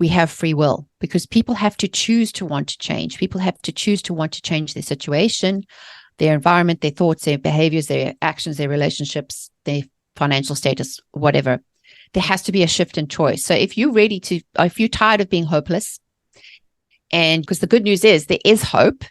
we have free will, because people have to choose to want to change. People have to choose to want to change their situation, their environment, their thoughts, their behaviors, their actions, their relationships, their financial status, whatever. There has to be a shift in choice. So if you're tired of being hopeless, and because the good news is there is hope.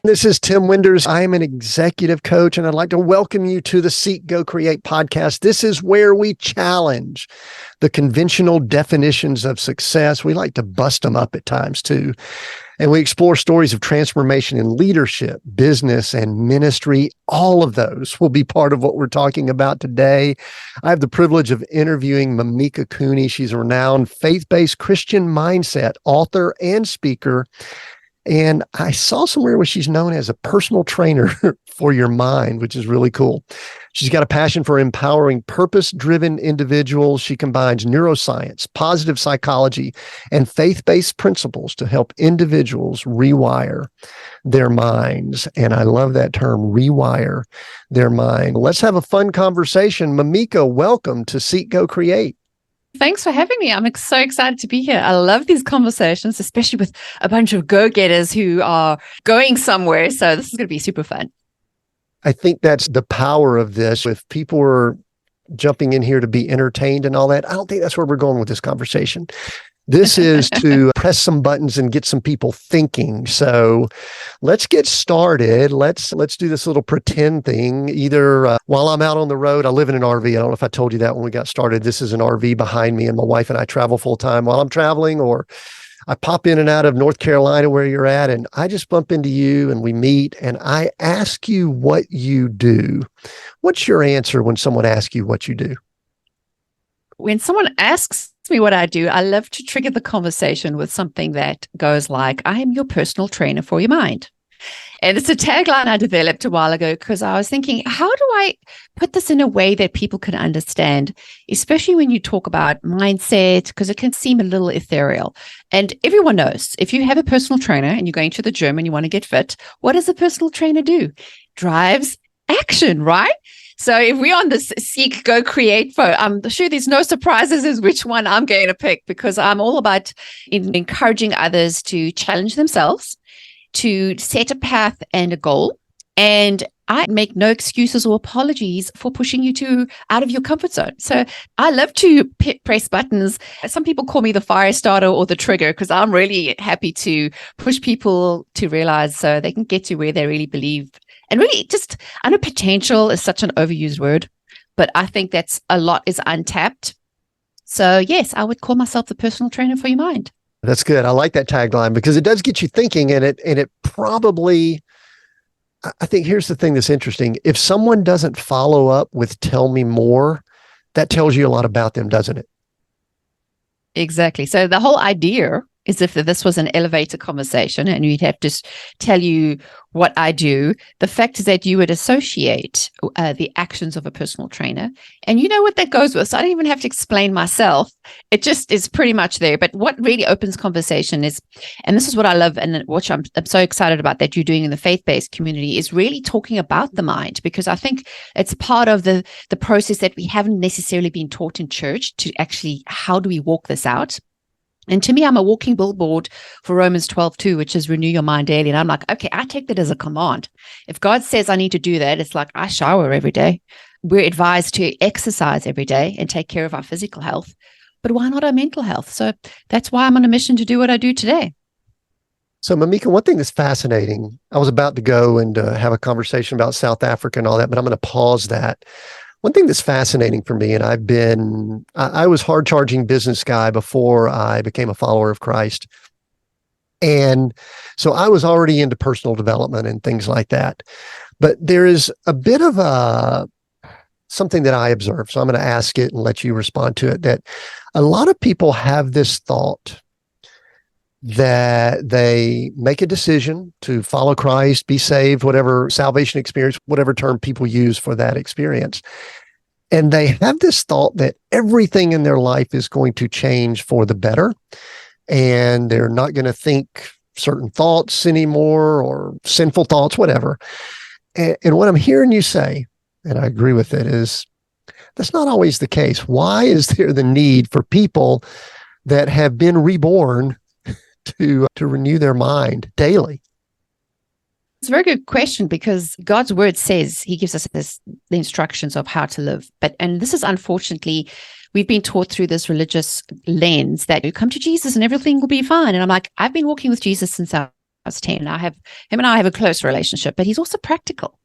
This is Tim Winders. I am an executive coach, and I'd like to welcome you to the Seek, Go, Create podcast. This is where we challenge the conventional definitions of success. We like to bust them up at times too. And we explore stories of transformation in leadership, business, and ministry. All of those will be part of what we're talking about today. I have the privilege of interviewing Mimika Cooney. She's a renowned faith-based Christian mindset author and speaker. And I saw somewhere where she's known as a personal trainer for your mind, which is really cool. She's got a passion for empowering purpose-driven individuals. She combines neuroscience, positive psychology, and faith-based principles to help individuals rewire their minds. And I love that term, rewire their mind. Let's have a fun conversation. Mimika, welcome to Seek, Go, Create. Thanks for having me. I'm so excited to be here. I love these conversations, especially with a bunch of go-getters who are going somewhere. So this is going to be super fun. I think that's the power of this. If people are jumping in here to be entertained and all that, I don't think that's where we're going with this conversation. This is to press some buttons and get some people thinking. So let's get started. Let's do this little pretend thing. Either while I'm out on the road, I live in an RV. I don't know if I told you that when we got started. This is an RV behind me, and my wife and I travel full time while I'm traveling, or I pop in and out of North Carolina where you're at, and I just bump into you and we meet and I ask you what you do. What's your answer when someone asks you what you do? When someone asks me what I do, I love to trigger the conversation with something that goes like, I am your personal trainer for your mind. And it's a tagline I developed a while ago because I was thinking, how do I put this in a way that people can understand, especially when you talk about mindset, because it can seem a little ethereal. And everyone knows if you have a personal trainer and you're going to the gym and you want to get fit, what does a personal trainer do? Drives action, right? So if we're on this Seek, Go, Create, I'm sure there's no surprises as which one I'm going to pick, because I'm all about encouraging others to challenge themselves, to set a path and a goal. And I make no excuses or apologies for pushing you out of your comfort zone. So I love to press buttons. Some people call me the fire starter or the trigger, because I'm really happy to push people to realize so they can get to where they really believe. And really just, I know potential is such an overused word, but I think that's a lot is untapped. So yes, I would call myself the personal trainer for your mind. That's good. I like that tagline because it does get you thinking, and it probably, I think here's the thing that's interesting. If someone doesn't follow up with tell me more, that tells you a lot about them, doesn't it? Exactly. So the whole idea is if this was an elevator conversation and we'd have to tell you what I do, the fact is that you would associate the actions of a personal trainer. And you know what that goes with. So I don't even have to explain myself. It just is pretty much there. But what really opens conversation is, and this is what I love and what I'm so excited about that you're doing in the faith-based community, is really talking about the mind, because I think it's part of the process that we haven't necessarily been taught in church to actually, how do we walk this out? And to me, I'm a walking billboard for Romans 12:2, which is renew your mind daily. And I'm like, okay, I take that as a command. If God says I need to do that, it's like I shower every day. We're advised to exercise every day and take care of our physical health. But why not our mental health? So that's why I'm on a mission to do what I do today. So Mimika, one thing that's fascinating, I was about to go and have a conversation about South Africa and all that, but I'm going to pause that. One thing that's fascinating for me, and I was hard-charging business guy before I became a follower of Christ. And so I was already into personal development and things like that. But there is a bit of something that I observe. So I'm going to ask it and let you respond to it, that a lot of people have this thought that they make a decision to follow Christ, be saved, whatever salvation experience, whatever term people use for that experience. And they have this thought that everything in their life is going to change for the better. And they're not going to think certain thoughts anymore or sinful thoughts, whatever. And what I'm hearing you say, and I agree with it, is that's not always the case. Why is there the need for people that have been reborn to renew their mind daily? It's a very good question, because God's word says he gives us the instructions of how to live. And this is, unfortunately, we've been taught through this religious lens that you come to Jesus and everything will be fine. And I'm like, I've been walking with Jesus since I was 10. Him and I have a close relationship, but he's also practical.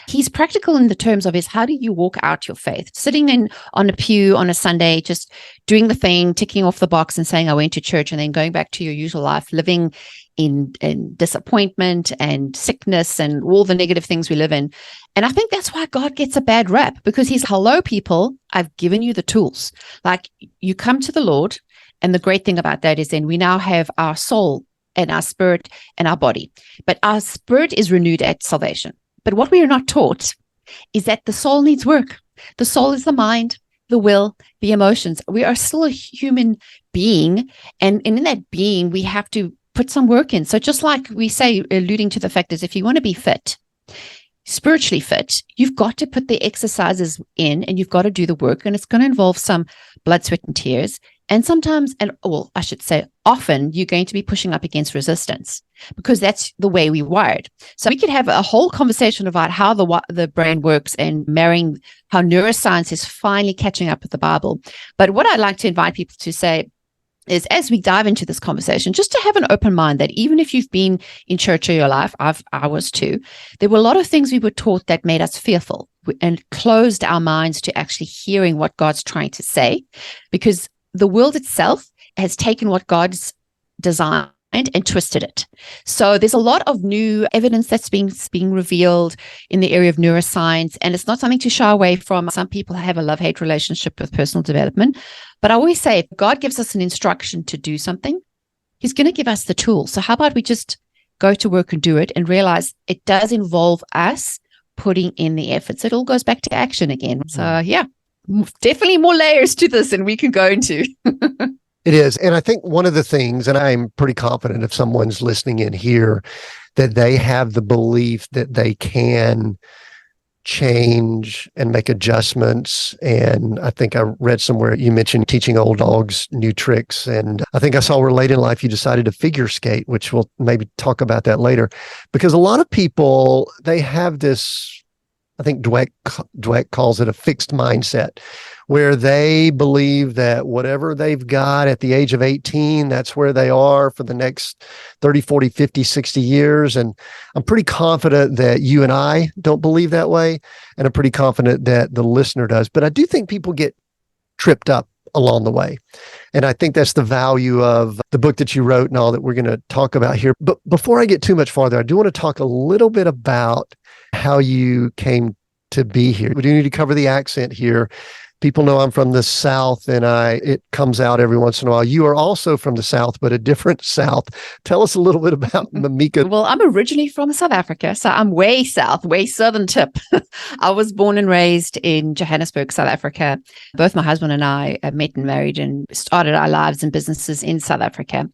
He's practical in the terms of how do you walk out your faith? Sitting on a pew on a Sunday, just doing the thing, ticking off the box and saying, I went to church, and then going back to your usual life, living in disappointment and sickness and all the negative things we live in. And I think that's why God gets a bad rap, because he's, hello, people, I've given you the tools. Like, you come to the Lord, and the great thing about that is then we now have our soul and our spirit and our body. But our spirit is renewed at salvation. But what we are not taught is that the soul needs work. The soul is the mind, the will, the emotions. We are still a human being. And in that being, we have to put some work in. So just like we say, alluding to the fact is, if you want to be fit, spiritually fit, you've got to put the exercises in, and you've got to do the work. And it's going to involve some blood, sweat, and tears. And sometimes, I should say often, you're going to be pushing up against resistance, because that's the way we wired. So we could have a whole conversation about how the brain works, and marrying how neuroscience is finally catching up with the Bible. But what I'd like to invite people to say is, as we dive into this conversation, just to have an open mind that even if you've been in church all your life, I was too, there were a lot of things we were taught that made us fearful and closed our minds to actually hearing what God's trying to say, because the world itself has taken what God's designed and twisted it. So there's a lot of new evidence that's being revealed in the area of neuroscience, and it's not something to shy away from. Some people have a love-hate relationship with personal development, but I always say, if God gives us an instruction to do something, he's going to give us the tools. So how about we just go to work and do it, and realize it does involve us putting in the efforts. It all goes back to action again. So yeah, definitely more layers to this than we can go into. It is. And I think one of the things, and I'm pretty confident if someone's listening in here, that they have the belief that they can change and make adjustments. And I think I read somewhere you mentioned teaching old dogs new tricks. And I think I saw where late in life you decided to figure skate, which we'll maybe talk about that later. Because a lot of people, they have this, I think Dweck calls it a fixed mindset, where they believe that whatever they've got at the age of 18, that's where they are for the next 30, 40, 50, 60 years. And I'm pretty confident that you and I don't believe that way. And I'm pretty confident that the listener does. But I do think people get tripped up along the way. And I think that's the value of the book that you wrote and all that we're going to talk about here. But before I get too much farther, I do want to talk a little bit about how you came to be here. We do need to cover the accent here. People know I'm from the South, and it comes out every once in a while. You are also from the South, but a different South. Tell us a little bit about Mimika. Well, I'm originally from South Africa, so I'm way south, way southern tip. I was born and raised in Johannesburg, South Africa. Both my husband and I met and married and started our lives and businesses in South Africa.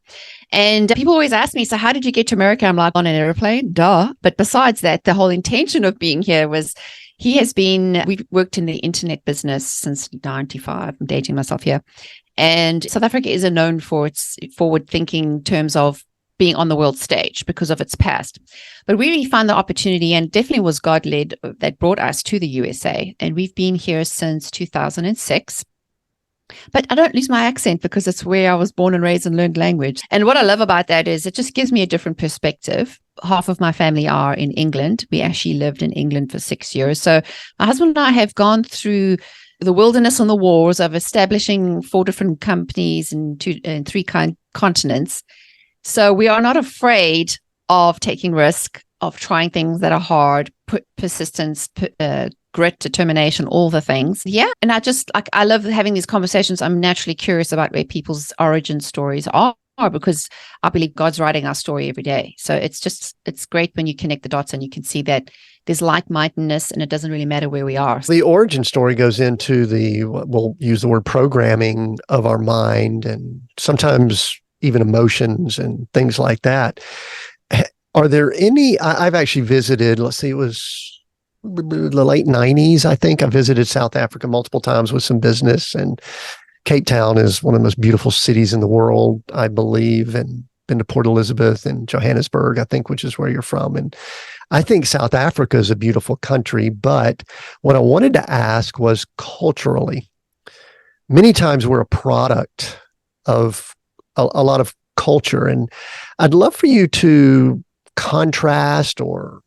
And people always ask me, so how did you get to America? I'm like, on an airplane, duh. But besides that, the whole intention of being here was, we've worked in the internet business since 95. I'm dating myself here. And South Africa is known for its forward-thinking terms of being on the world stage because of its past. But we really found the opportunity, and definitely was God-led, that brought us to the USA. And we've been here since 2006. But I don't lose my accent because it's where I was born and raised and learned language. And what I love about that is it just gives me a different perspective. Half of my family are in England. We actually lived in England for 6 years. So my husband and I have gone through the wilderness and the wars of establishing 4 different companies in 3 continents. So we are not afraid of taking risk, of trying things that are hard, persistence, grit, determination, all the things. Yeah. And I love having these conversations. I'm naturally curious about where people's origin stories are, because I believe God's writing our story every day. So it's great when you connect the dots and you can see that there's like-mindedness, and it doesn't really matter where we are. The origin story goes into we'll use the word programming of our mind. And sometimes even emotions and things like that. Are there any, I've actually visited, let's see, it was the late 90s, I think. I visited South Africa multiple times with some business, and Cape Town is one of the most beautiful cities in the world, I believe, and been to Port Elizabeth and Johannesburg, I think, which is where you're from. And I think South Africa is a beautiful country, but what I wanted to ask was culturally, many times we're a product of a lot of culture, and I'd love for you to contrast or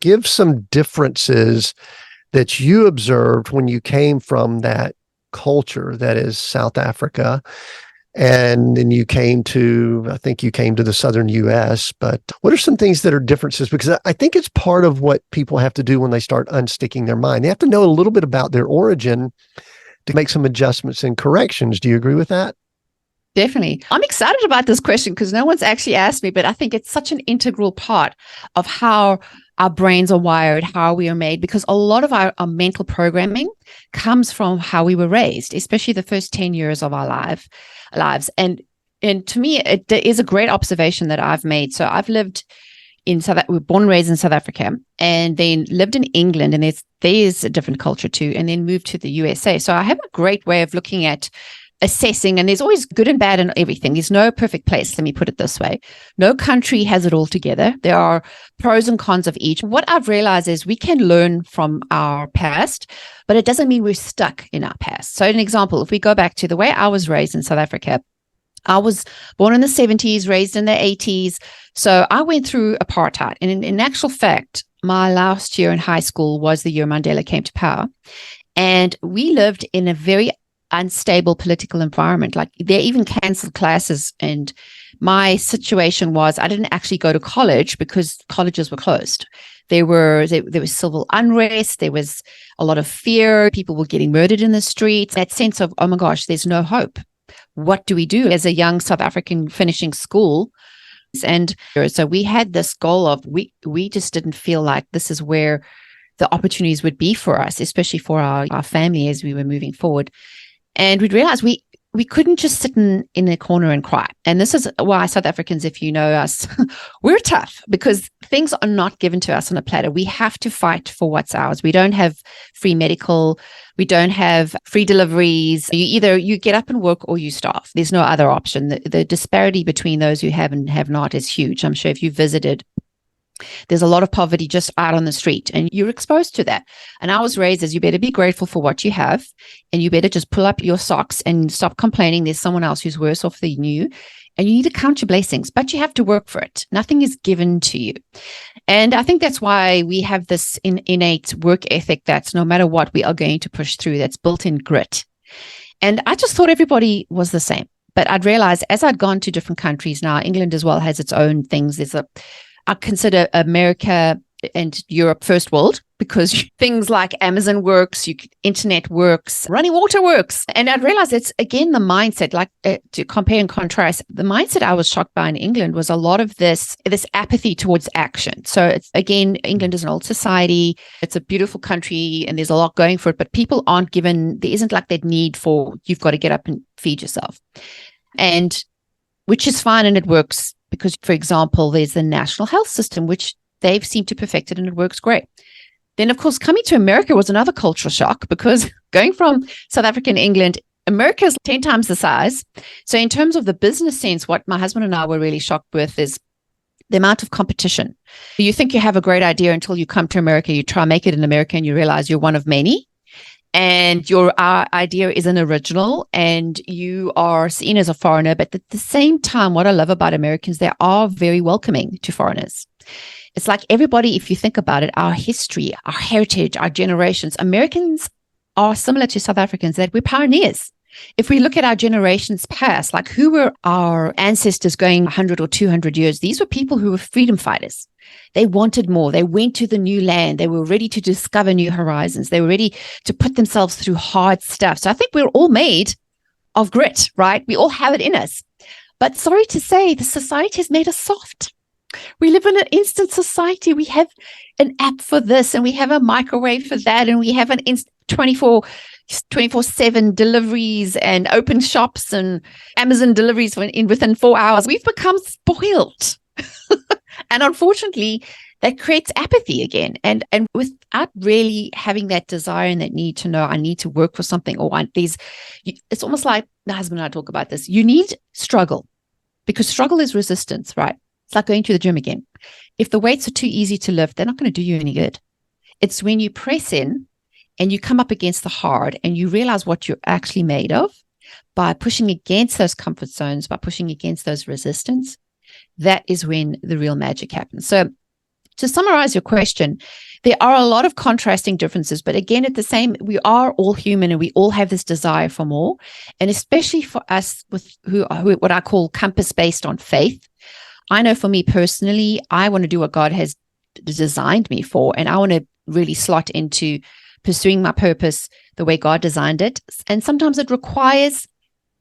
give some differences that you observed when you came from that culture that is South Africa, and then you came to, I think you came to the southern US, but what are some things that are differences? Because I think it's part of what people have to do when they start unsticking their mind. They have to know a little bit about their origin to make some adjustments and corrections. Do you agree with that? Definitely. I'm excited about this question because no one's actually asked me, but I think it's such an integral part of how our brains are wired, how we are made, because a lot of our mental programming comes from how we were raised, especially the first 10 years of our lives. And to me, it is a great observation that I've made. So I've lived in we're born and raised in South Africa, and then lived in England, and there's a different culture too, and then moved to the USA. So I have a great way of looking at assessing, and there's always good and bad in everything. There's no perfect place. Let me put it this way. No country has it all together. There are pros and cons of each. What I've realized is we can learn from our past, but it doesn't mean we're stuck in our past. So an example, if we go back to the way I was raised in South Africa, I was born in the 70s, raised in the 80s. So I went through apartheid. And in actual fact, my last year in high school was the year Mandela came to power. And we lived in a very unstable political environment. Like they even canceled classes. And my situation was I didn't actually go to college because colleges were closed. There was civil unrest. There was a lot of fear. People were getting murdered in the streets. That sense of, oh my gosh, there's no hope. What do we do as a young South African finishing school? And so we had this goal of we just didn't feel like this is where the opportunities would be for us, especially for our family as we were moving forward. And we'd realized we couldn't just sit in a corner and cry. And this is why South Africans, if you know us, we're tough because things are not given to us on a platter. We have to fight for what's ours. We don't have free medical. We don't have free deliveries. You get up and work or you starve. There's no other option. The disparity between those who have and have not is huge. I'm sure if you visited, there's a lot of poverty just out on the street and you're exposed to that. And I was raised as you better be grateful for what you have and you better just pull up your socks and stop complaining. There's someone else who's worse off than you and you need to count your blessings, but you have to work for it. Nothing is given to you. And I think that's why we have this innate work ethic that's no matter what, we are going to push through. That's built in grit. And I just thought everybody was the same. But I'd realized as I'd gone to different countries now, England as well has its own things. I consider America and Europe first world because things like Amazon works, internet works, running water works. And I'd realized it's, again, the mindset, like to compare and contrast, the mindset I was shocked by in England was a lot of this apathy towards action. So it's, again, England is an old society. It's a beautiful country and there's a lot going for it, but people aren't given, there isn't like that need for, you've got to get up and feed yourself. And which is fine and it works. Because, for example, there's the national health system, which they've seemed to perfect it and it works great. Then, of course, coming to America was another cultural shock because going from South Africa and England, America is 10 times the size. So in terms of the business sense, what my husband and I were really shocked with is the amount of competition. You think you have a great idea until you come to America, you try and make it in America and you realize you're one of many. And your idea is an original and you are seen as a foreigner. But at the same time, what I love about Americans, they are very welcoming to foreigners. It's like everybody, if you think about it, our history, our heritage, our generations, Americans are similar to South Africans, that we're pioneers. If we look at our generations past, like who were our ancestors going 100 or 200 years, these were people who were freedom fighters. They wanted more. They went to the new land. They were ready to discover new horizons. They were ready to put themselves through hard stuff. So I think we're all made of grit, right? We all have it in us. But sorry to say, the society has made us soft. We live in an instant society. We have an app for this and we have a microwave for that and we have an 24 24/7 deliveries and open shops and Amazon deliveries within 4 hours. We've become spoiled. And unfortunately, that creates apathy again. And without really having that desire and that need to know, I need to work for something, or it's almost like my husband and I talk about this. You need struggle, because struggle is resistance, right? It's like going to the gym again. If the weights are too easy to lift, they're not going to do you any good. It's when you press in and you come up against the hard and you realize what you're actually made of by pushing against those comfort zones, by pushing against those resistance, that is when the real magic happens. So to summarize your question, there are a lot of contrasting differences, but again, we are all human and we all have this desire for more. And especially for us who what I call compass based on faith. I know for me personally, I want to do what God has designed me for, and I want to really slot into pursuing my purpose the way God designed it. And sometimes it requires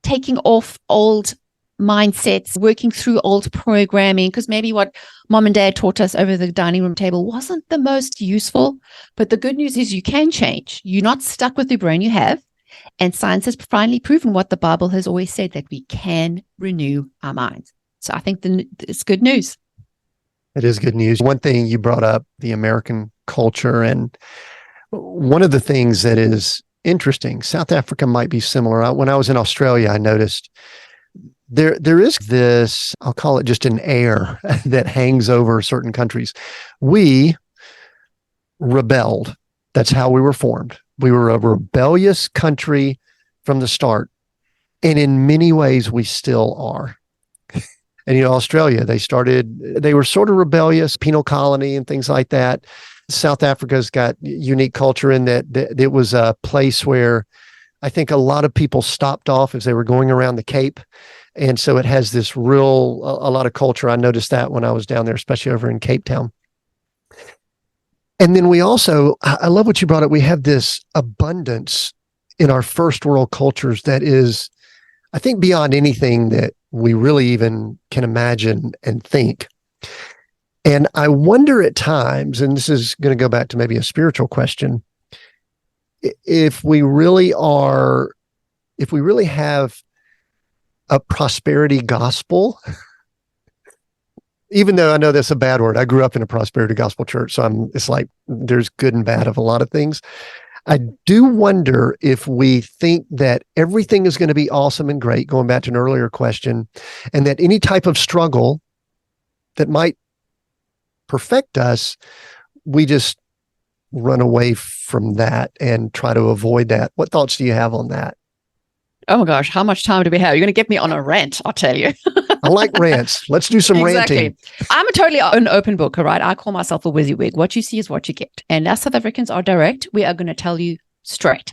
taking off old mindsets, working through old programming, because maybe what mom and dad taught us over the dining room table wasn't the most useful. But the good news is you can change. You're not stuck with the brain you have. And science has finally proven what the Bible has always said, that we can renew our minds. So I think it's good news. It is good news. One thing you brought up, the American culture, and one of the things that is interesting, South Africa might be similar. When I was in Australia, I noticed there is this, I'll call it just an air that hangs over certain countries. We rebelled. That's how we were formed. We were a rebellious country from the start. And in many ways, we still are. And, Australia, they were sort of rebellious, penal colony and things like that. South Africa's got unique culture in that it was a place where I think a lot of people stopped off as they were going around the Cape. And so it has this a lot of culture. I noticed that when I was down there, especially over in Cape Town. And then we also, I love what you brought up. We have this abundance in our first world cultures that is, I think, beyond anything that we really even can imagine and think. And I wonder at times, and this is going to go back to maybe a spiritual question, if we really have a prosperity gospel, even though I know that's a bad word. I grew up in a prosperity gospel church, so it's like there's good and bad of a lot of things. I do wonder if we think that everything is going to be awesome and great, going back to an earlier question, and that any type of struggle that might perfect us, we just run away from that and try to avoid that. What thoughts do you have on that? Oh my gosh, how much time do we have? You're going to get me on a rant, I'll tell you. I like rants. Let's do some ranting. I'm a totally an open book, all right? I call myself a WYSIWYG. What you see is what you get. And as South Africans are direct, we are going to tell you straight.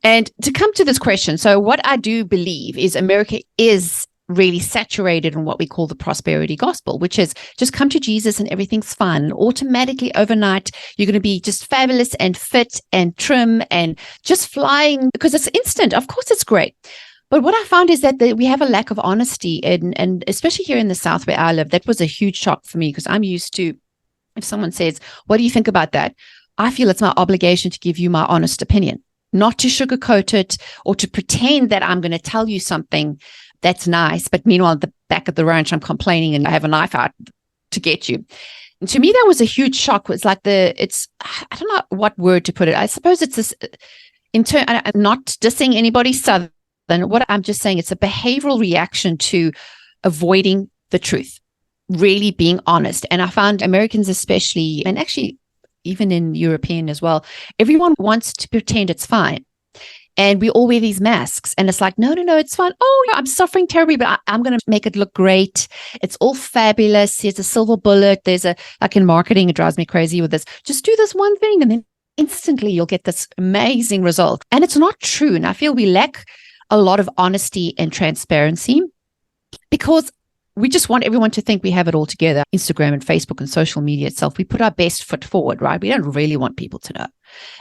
And to come to this question, so what I do believe is America is really saturated in what we call the prosperity gospel, which is just come to Jesus and everything's fine. And automatically overnight, you're going to be just fabulous and fit and trim and just flying because it's instant. Of course, it's great. But what I found is that we have a lack of honesty, and especially here in the South where I live, that was a huge shock for me because I'm used to, if someone says, what do you think about that? I feel it's my obligation to give you my honest opinion, not to sugarcoat it or to pretend that I'm going to tell you something that's nice. But meanwhile, at the back of the ranch, I'm complaining and I have a knife out to get you. And to me, that was a huge shock. It's like I don't know what word to put it. I suppose it's this, I'm not dissing anybody Southern. What I'm just saying, it's a behavioral reaction to avoiding the truth, really being honest. And I found Americans especially, and actually even in European as well, everyone wants to pretend it's fine. And we all wear these masks. And it's like, no, it's fine. Oh, I'm suffering terribly, but I'm going to make it look great. It's all fabulous. Here's a silver bullet. Like in marketing, it drives me crazy with this. Just do this one thing and then instantly you'll get this amazing result. And it's not true. And I feel we lack a lot of honesty and transparency because we just want everyone to think we have it all together. Instagram and Facebook and social media itself, we put our best foot forward, right? We don't really want people to know.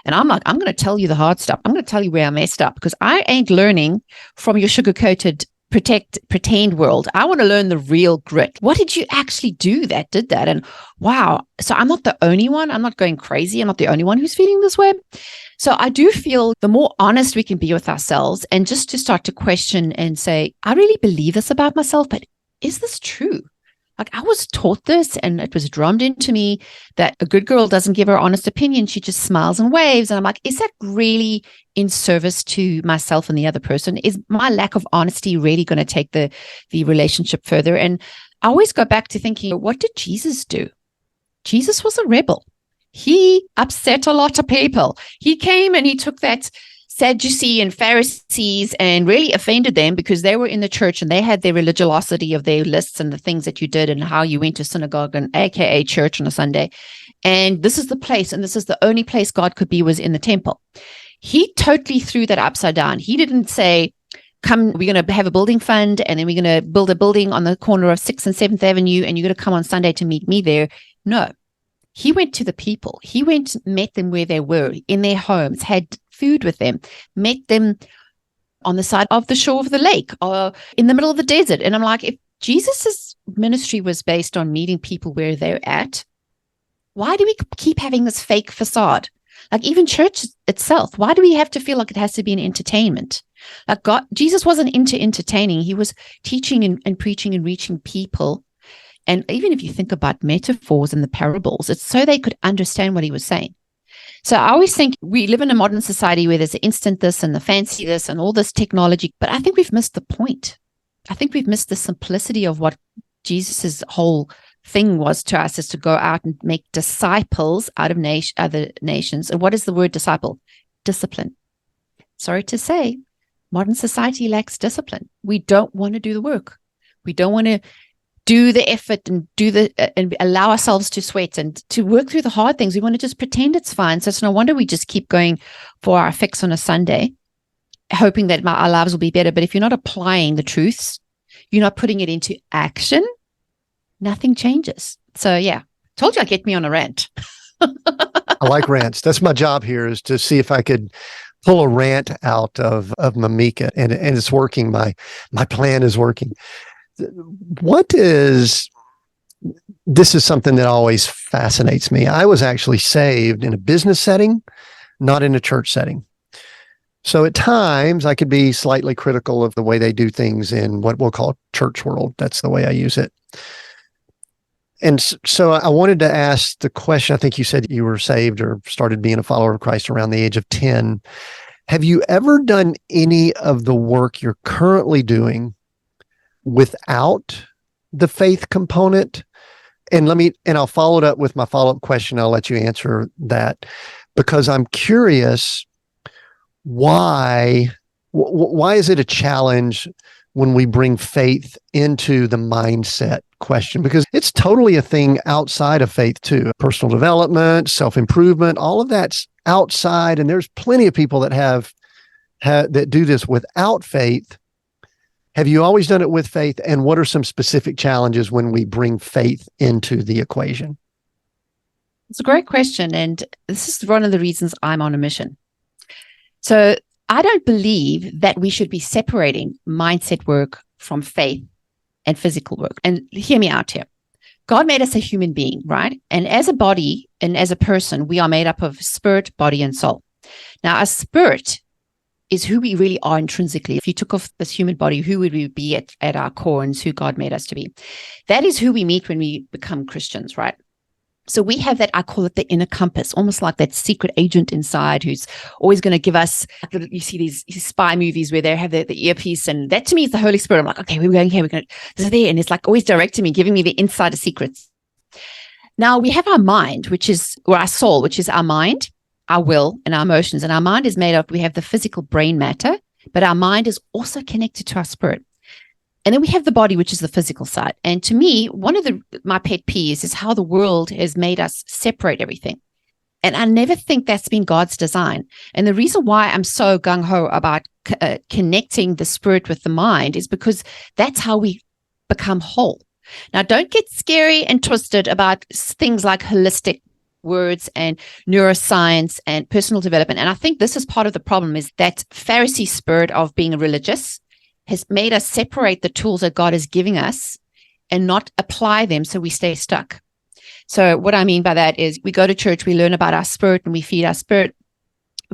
And I'm going to tell you the hard stuff. I'm going to tell you where I messed up because I ain't learning from your sugar-coated pretend world. I want to learn the real grit. What did you actually do that did that? And wow, so I'm not the only one. I'm not going crazy. I'm not the only one who's feeling this way. So I do feel the more honest we can be with ourselves and just to start to question and say, I really believe this about myself, but is this true? Like I was taught this and it was drummed into me that a good girl doesn't give her honest opinion. She just smiles and waves. And I'm like, is that really in service to myself and the other person? Is my lack of honesty really going to take the relationship further? And I always go back to thinking, what did Jesus do? Jesus was a rebel. He upset a lot of people. He came and he took that Sadducee and Pharisees and really offended them because they were in the church and they had their religiosity of their lists and the things that you did and how you went to synagogue and AKA church on a Sunday. And this is the place, and this is the only place God could be, was in the temple. He totally threw that upside down. He didn't say, come, we're going to have a building fund and then we're going to build a building on the corner of 6th and 7th Avenue and you're going to come on Sunday to meet me there. No. He went to the people. He went, met them where they were, in their homes, had food with them, met them on the side of the shore of the lake or in the middle of the desert. And I'm like, if Jesus's ministry was based on meeting people where they're at, why do we keep having this fake facade? Like even church itself, why do we have to feel like it has to be an entertainment? Like Jesus wasn't into entertaining. He was teaching and preaching and reaching people. And even if you think about metaphors and the parables, it's so they could understand what he was saying. So I always think we live in a modern society where there's the instant this and the fancy this and all this technology, but I think we've missed the point. I think we've missed the simplicity of what Jesus's whole thing was to us, is to go out and make disciples out of other nations. And what is the word disciple? Discipline. Sorry to say, modern society lacks discipline. We don't want to do the work. We don't want to do the effort and and allow ourselves to sweat and to work through the hard things. We want to just pretend it's fine. So it's no wonder we just keep going for our fix on a Sunday, hoping that our lives will be better. But if you're not applying the truths, you're not putting it into action, nothing changes. So yeah, told you I'd get me on a rant. I like rants. That's my job here, is to see if I could pull a rant out of Mimika, and it's working. My plan is working. This is something that always fascinates me. I was actually saved in a business setting, not in a church setting. So at times I could be slightly critical of the way they do things in what we'll call church world. That's the way I use it. And so I wanted to ask the question. I think you said you were saved or started being a follower of Christ around the age of 10. Have you ever done any of the work you're currently doing without the faith component? And I'll follow it up with my follow-up question. I'll let you answer that, because I'm curious, why is it a challenge when we bring faith into the mindset question? Because it's totally a thing outside of faith too. Personal development, self-improvement, all of that's outside. And there's plenty of people that that do this without faith. Have you always done it with faith? And what are some specific challenges when we bring faith into the equation? It's a great question. And this is one of the reasons I'm on a mission. So I don't believe that we should be separating mindset work from faith and physical work. And hear me out here. God made us a human being, right? And as a body and as a person, we are made up of spirit, body, and soul. Now, a spirit is who we really are intrinsically. If you took off this human body, who would we be at our core, and who God made us to be? That is who we meet when we become Christians, right? So we have that, I call it the inner compass, almost like that secret agent inside who's always going to give us, you see these spy movies where they have the earpiece, and that to me is the Holy Spirit. I'm like, okay, we're going here, this is there. And it's like always directing me, giving me the insider secrets. Now we have our mind, or our soul, which is our mind, our will, and our emotions. And our mind is made up, we have the physical brain matter, but our mind is also connected to our spirit. And then we have the body, which is the physical side. And to me, one of my pet peeves is how the world has made us separate everything. And I never think that's been God's design. And the reason why I'm so gung-ho about connecting the spirit with the mind is because that's how we become whole. Now, don't get scary and twisted about things like holistic words and neuroscience and personal development. And I think this is part of the problem, is that Pharisee spirit of being religious has made us separate the tools that God is giving us and not apply them, so we stay stuck. So what I mean by that is we go to church, we learn about our spirit and we feed our spirit.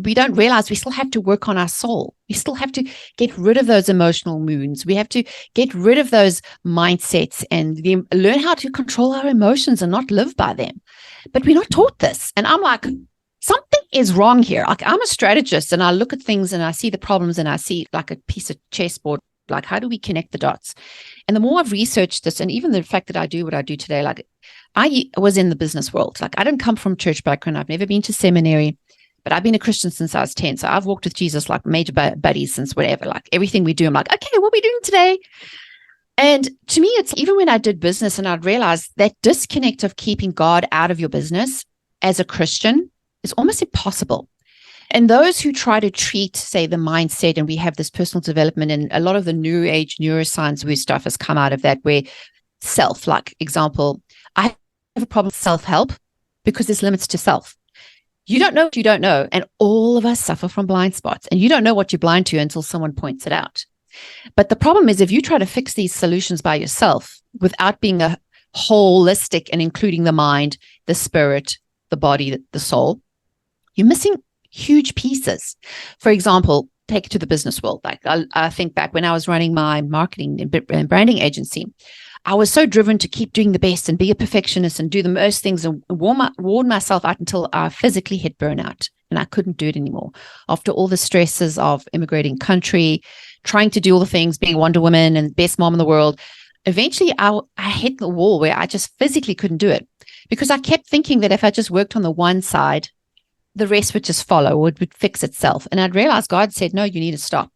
We don't realize we still have to work on our soul. We still have to get rid of those emotional wounds. We have to get rid of those mindsets and learn how to control our emotions and not live by them. But we're not taught this. And I'm like, something is wrong here. Like, I'm a strategist and I look at things and I see the problems and I see like a piece of chessboard. Like, how do we connect the dots? And the more I've researched this, and even the fact that I do what I do today, like, I was in the business world. Like, I didn't come from church background. I've never been to seminary, but I've been a Christian since I was 10. So I've walked with Jesus like major buddies since whatever, like everything we do. I'm like, okay, what are we doing today? And to me, it's even when I did business and I'd realized that disconnect of keeping God out of your business as a Christian is almost impossible. And those who try to treat, say, the mindset, and we have this personal development, and a lot of the new age neuroscience weird stuff has come out of that, where self, like example, I have a problem with self-help because there's limits to self. You don't know what you don't know. And all of us suffer from blind spots. And you don't know what you're blind to until someone points it out. But the problem is, if you try to fix these solutions by yourself without being a holistic and including the mind, the spirit, the body, the soul, you're missing huge pieces. For example, take it to the business world. Like I think back when I was running my marketing and branding agency, I was so driven to keep doing the best and be a perfectionist and do the most things and worn myself out until I physically hit burnout and I couldn't do it anymore. After all the stresses of immigrating country, trying to do all the things, being Wonder Woman and best mom in the world, eventually I hit the wall where I just physically couldn't do it because I kept thinking that if I just worked on the one side, the rest would just follow or it would fix itself. And I'd realized God said, no, you need to stop.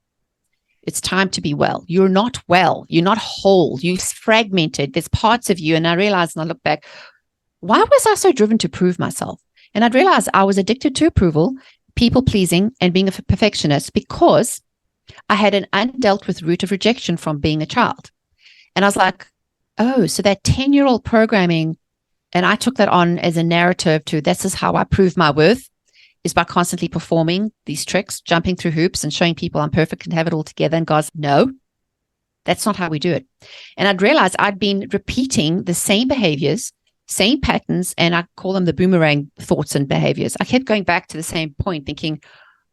It's time to be well. You're not well. You're not whole. You're fragmented. There's parts of you. And I realized, and I look back, why was I so driven to prove myself? And I'd realized I was addicted to approval, people pleasing, and being a perfectionist because I had an undealt with root of rejection from being a child. And I was like, oh, so that 10-year-old programming, and I took that on as a narrative to this is how I prove my worth, is by constantly performing these tricks, jumping through hoops and showing people I'm perfect and have it all together. And God's, no, that's not how we do it. And I'd realized I'd been repeating the same behaviors, same patterns, and I call them the boomerang thoughts and behaviors. I kept going back to the same point thinking,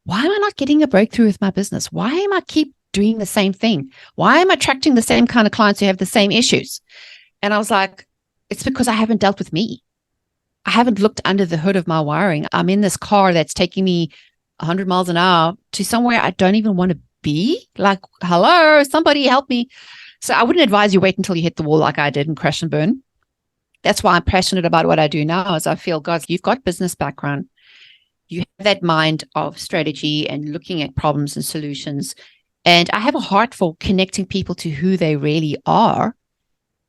why am I not getting a breakthrough with my business? Why am I keep doing the same thing? Why am I attracting the same kind of clients who have the same issues? And I was like, it's because I haven't dealt with me. I haven't looked under the hood of my wiring. I'm in this car that's taking me 100 miles an hour to somewhere I don't even want to be. Like, hello, somebody help me. So I wouldn't advise you wait until you hit the wall like I did and crash and burn. That's why I'm passionate about what I do now, is I feel, God, you've got business background. You have that mind of strategy and looking at problems and solutions. And I have a heart for connecting people to who they really are.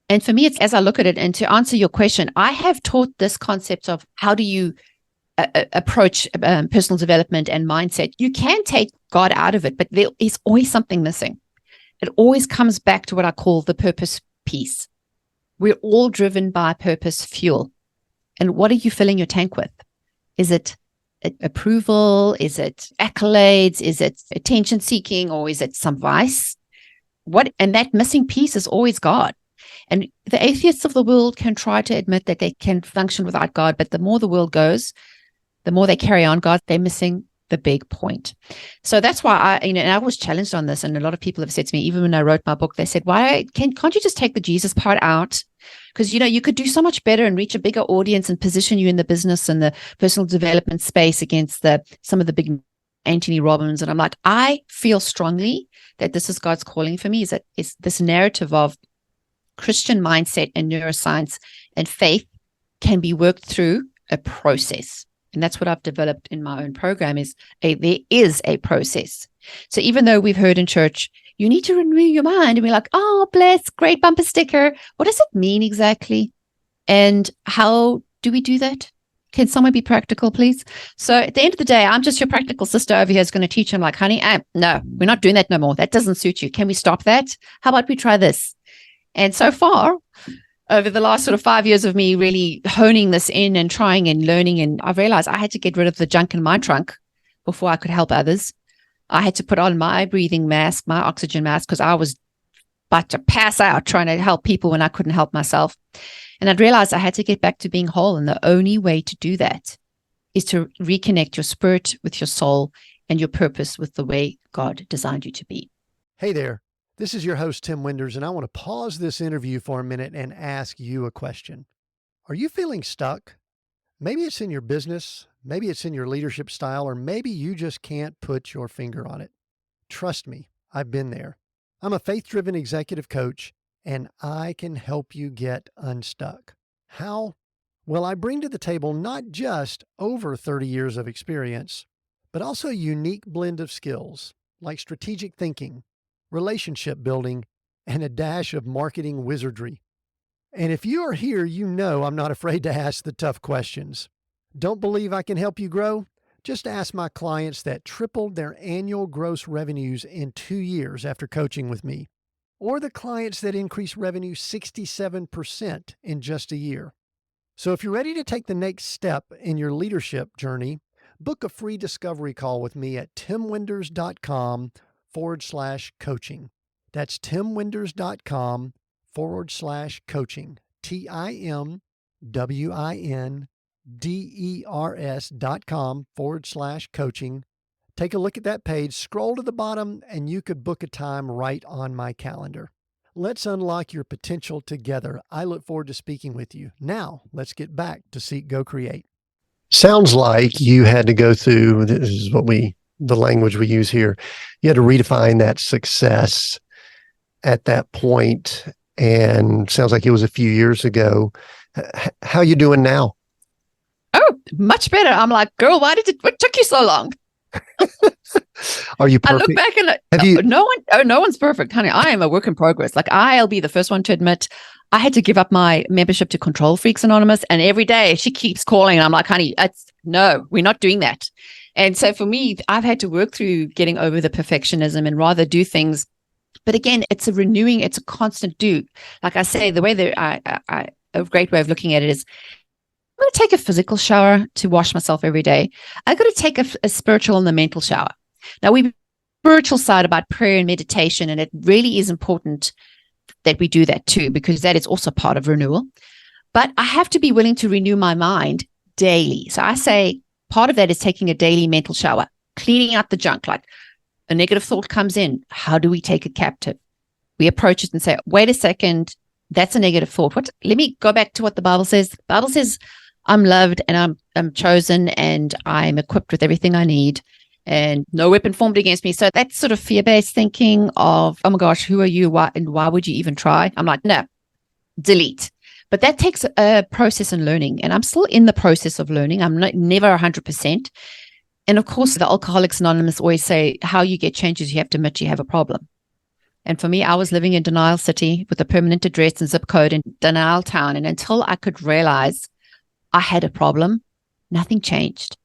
And for me, it's as I look at it, and to answer your question, I have taught this concept of how do you approach personal development and mindset. You can take God out of it, but there is always something missing. It always comes back to what I call the purpose piece. We're all driven by purpose fuel. And what are you filling your tank with? Is it approval? Is it accolades? Is it attention seeking? Or is it some vice? And that missing piece is always God. And the atheists of the world can try to admit that they can function without God, but the more the world goes, the more they carry on God, they're missing the big point. So that's why and I was challenged on this, and a lot of people have said to me, even when I wrote my book, they said, can't you just take the Jesus part out? Because, you could do so much better and reach a bigger audience and position you in the business and the personal development space against some of the big Anthony Robbins. And I'm like, I feel strongly that this is God's calling for me, is that it's this narrative of Christian mindset and neuroscience and faith can be worked through a process. And that's what I've developed in my own program there is a process. So even though we've heard in church, you need to renew your mind, and we're like, oh, bless, great bumper sticker. What does it mean exactly? And how do we do that? Can someone be practical, please? So at the end of the day, I'm just your practical sister over here is going to teach him like, honey, no, we're not doing that no more. That doesn't suit you. Can we stop that? How about we try this? And so far, over the last sort of 5 years of me really honing this in and trying and learning, and I've realized I had to get rid of the junk in my trunk before I could help others. I had to put on my breathing mask, my oxygen mask, because I was about to pass out trying to help people when I couldn't help myself. And I'd realized I had to get back to being whole. And the only way to do that is to reconnect your spirit with your soul and your purpose with the way God designed you to be. Hey there. This is your host, Tim Winders, and I want to pause this interview for a minute and ask you a question. Are you feeling stuck? Maybe it's in your business, maybe it's in your leadership style, or maybe you just can't put your finger on it. Trust me, I've been there. I'm a faith-driven executive coach, and I can help you get unstuck. How? Well, I bring to the table not just over 30 years of experience, but also a unique blend of skills like strategic thinking, relationship building, and a dash of marketing wizardry. And if you are here, you know I'm not afraid to ask the tough questions. Don't believe I can help you grow? Just ask my clients that tripled their annual gross revenues in 2 years after coaching with me, or the clients that increased revenue 67% in just a year. So if you're ready to take the next step in your leadership journey, book a free discovery call with me at timwinders.com/coaching. That's timwinders.com/coaching. TIMWINDERS.com/coaching. Take a look at that page, scroll to the bottom, and you could book a time right on my calendar. Let's unlock your potential together. I look forward to speaking with you. Now, let's get back to Seek, Go, Create. Sounds like you had to go through, this is the language we use here. You had to redefine that success at that point, and sounds like it was a few years ago. How you doing now? Oh, much better. I'm like, girl, what took you so long? Are you perfect? I look back and no one's perfect, honey. I am a work in progress. Like, I'll be the first one to admit I had to give up my membership to Control Freaks Anonymous, and every day she keeps calling and I'm like, honey, no, we're not doing that. And so for me, I've had to work through getting over the perfectionism and rather do things. But again, it's a constant do. Like I say, the way that a great way of looking at it is, I'm going to take a physical shower to wash myself every day. I've got to take a spiritual and a mental shower. Now, we spiritual side about prayer and meditation, and it really is important that we do that too, because that is also part of renewal. But I have to be willing to renew my mind daily. So I say part of that is taking a daily mental shower, cleaning out the junk. Like, a negative thought comes in. How do we take it captive? We approach it and say, wait a second, that's a negative thought. Let me go back to what the Bible says. The Bible says, I'm loved and I'm chosen and I'm equipped with everything I need and no weapon formed against me. So that's sort of fear-based thinking of, oh my gosh, who are you? Why would you even try? I'm like, no, delete. But that takes a process and learning. And I'm still in the process of learning. I'm never 100%. And of course, the Alcoholics Anonymous always say, how you get change is you have to admit you have a problem. And for me, I was living in Denial City with a permanent address and zip code in Denial Town. And until I could realize I had a problem, nothing changed.